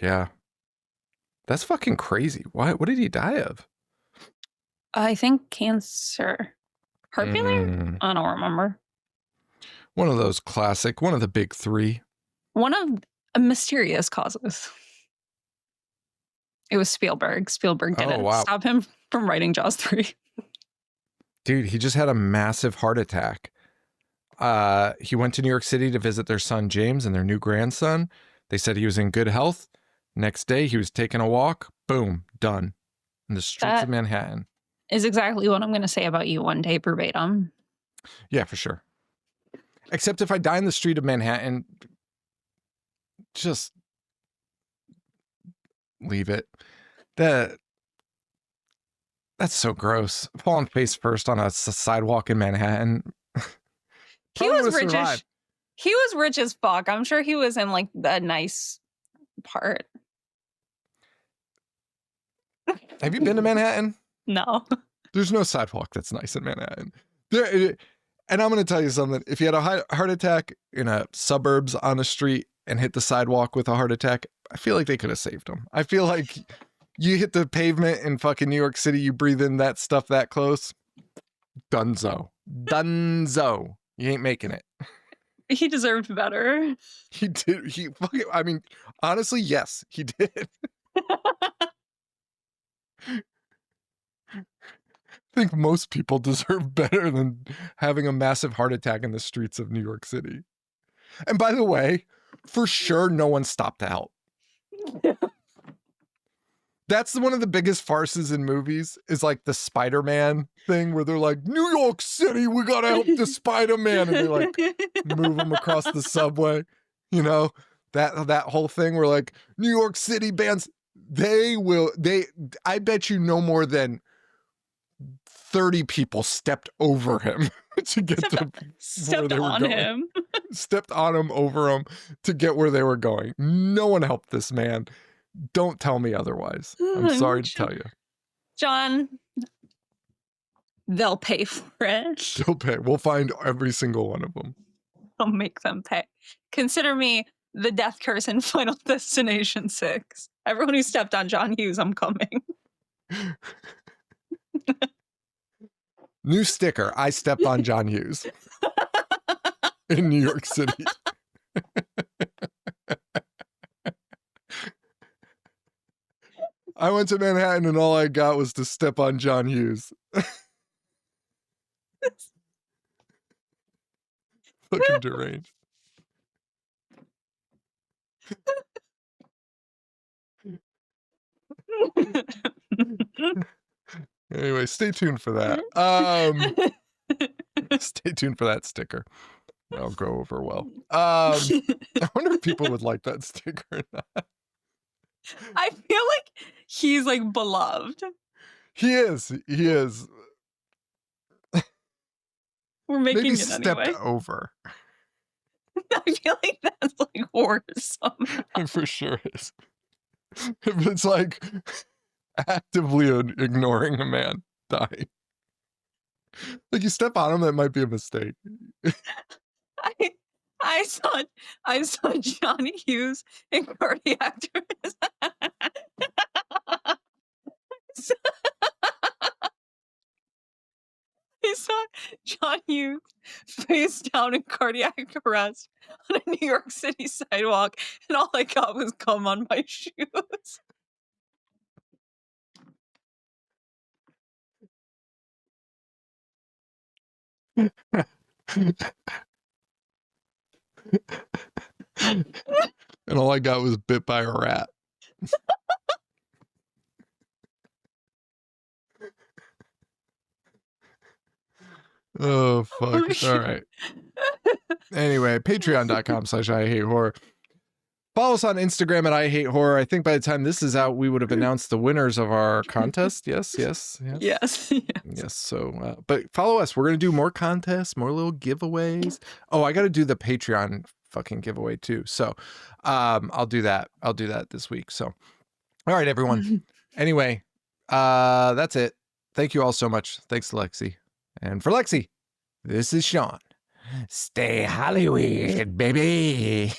Yeah. That's fucking crazy. What did he die of? I think cancer. Heart failure? I don't remember. One of those classic, one of the big three. One of mysterious causes. It was Spielberg. Spielberg didn't stop him from writing Jaws 3. Dude, he just had a massive heart attack. He went to New York City to visit their son James and their new grandson. They said he was in good health. Next day, he was taking a walk. Boom, done. In the streets of Manhattan. Is exactly what I'm going to say about you one day, verbatim. Yeah, for sure. Except if I die in the street of Manhattan, just leave it. That's so gross. Falling face first on a sidewalk in Manhattan. He was rich as he was rich as fuck. I'm sure he was in like the nice part. Have you been to Manhattan? No. There's no sidewalk that's nice in Manhattan. And I'm going to tell you something. If you had a heart attack in a suburbs on a street and hit the sidewalk with a heart attack, I feel like they could have saved him. I feel like you hit the pavement in fucking New York City, you breathe in that stuff that close, dunzo. You ain't making it. He deserved better. He did. He fucking, I mean, honestly, yes, he did. I think most people deserve better than having a massive heart attack in the streets of New York City. And by the way, for sure, no one stopped to help. That's one of the biggest farces in movies is like the Spider-Man thing where they're like, New York City, we gotta help the Spider-Man. And they like move him across the subway. You know, that whole thing where like New York City bands, I bet you no more than 30 people stepped over him to get to where they were going. Stepped on him, over him to get where they were going. No one helped this man. Don't tell me otherwise. I'm sorry to tell you. John, they'll pay for it. They'll pay. We'll find every single one of them. I'll make them pay. Consider me the death curse in Final Destination 6. Everyone who stepped on John Hughes, I'm coming. New sticker. I stepped on John Hughes in New York City. I went to Manhattan and all I got was to step on John Hughes. Fucking deranged. Anyway, stay tuned for that. Stay tuned for that sticker. That'll go over well. I wonder if people would like that sticker or not. I feel like he's like beloved. He is. He is. We're making Maybe it anyway. stepped over. I feel like that's like worrisome. It for sure is. If it's like actively ignoring a man dying. Like you step on him, that might be a mistake. I saw John Hughes in cardiac arrest. I saw John Hughes face down in cardiac arrest on a New York City sidewalk, and all I got was gum on my shoes. And all I got was bit by a rat. Oh, fuck. All right. Anyway, patreon.com/I hate horror. Follow us on Instagram at I hate horror. I think by the time this is out, we would have announced the winners of our contest. Yes. Yes. So, but follow us. We're going to do more contests, more little giveaways. Oh, I got to do the Patreon fucking giveaway too. So, I'll do that. I'll do that this week. So, all right, everyone. Anyway, that's it. Thank you all so much. Thanks to Lexi. And for Lexi, this is Sean. Stay Hollyweird, baby.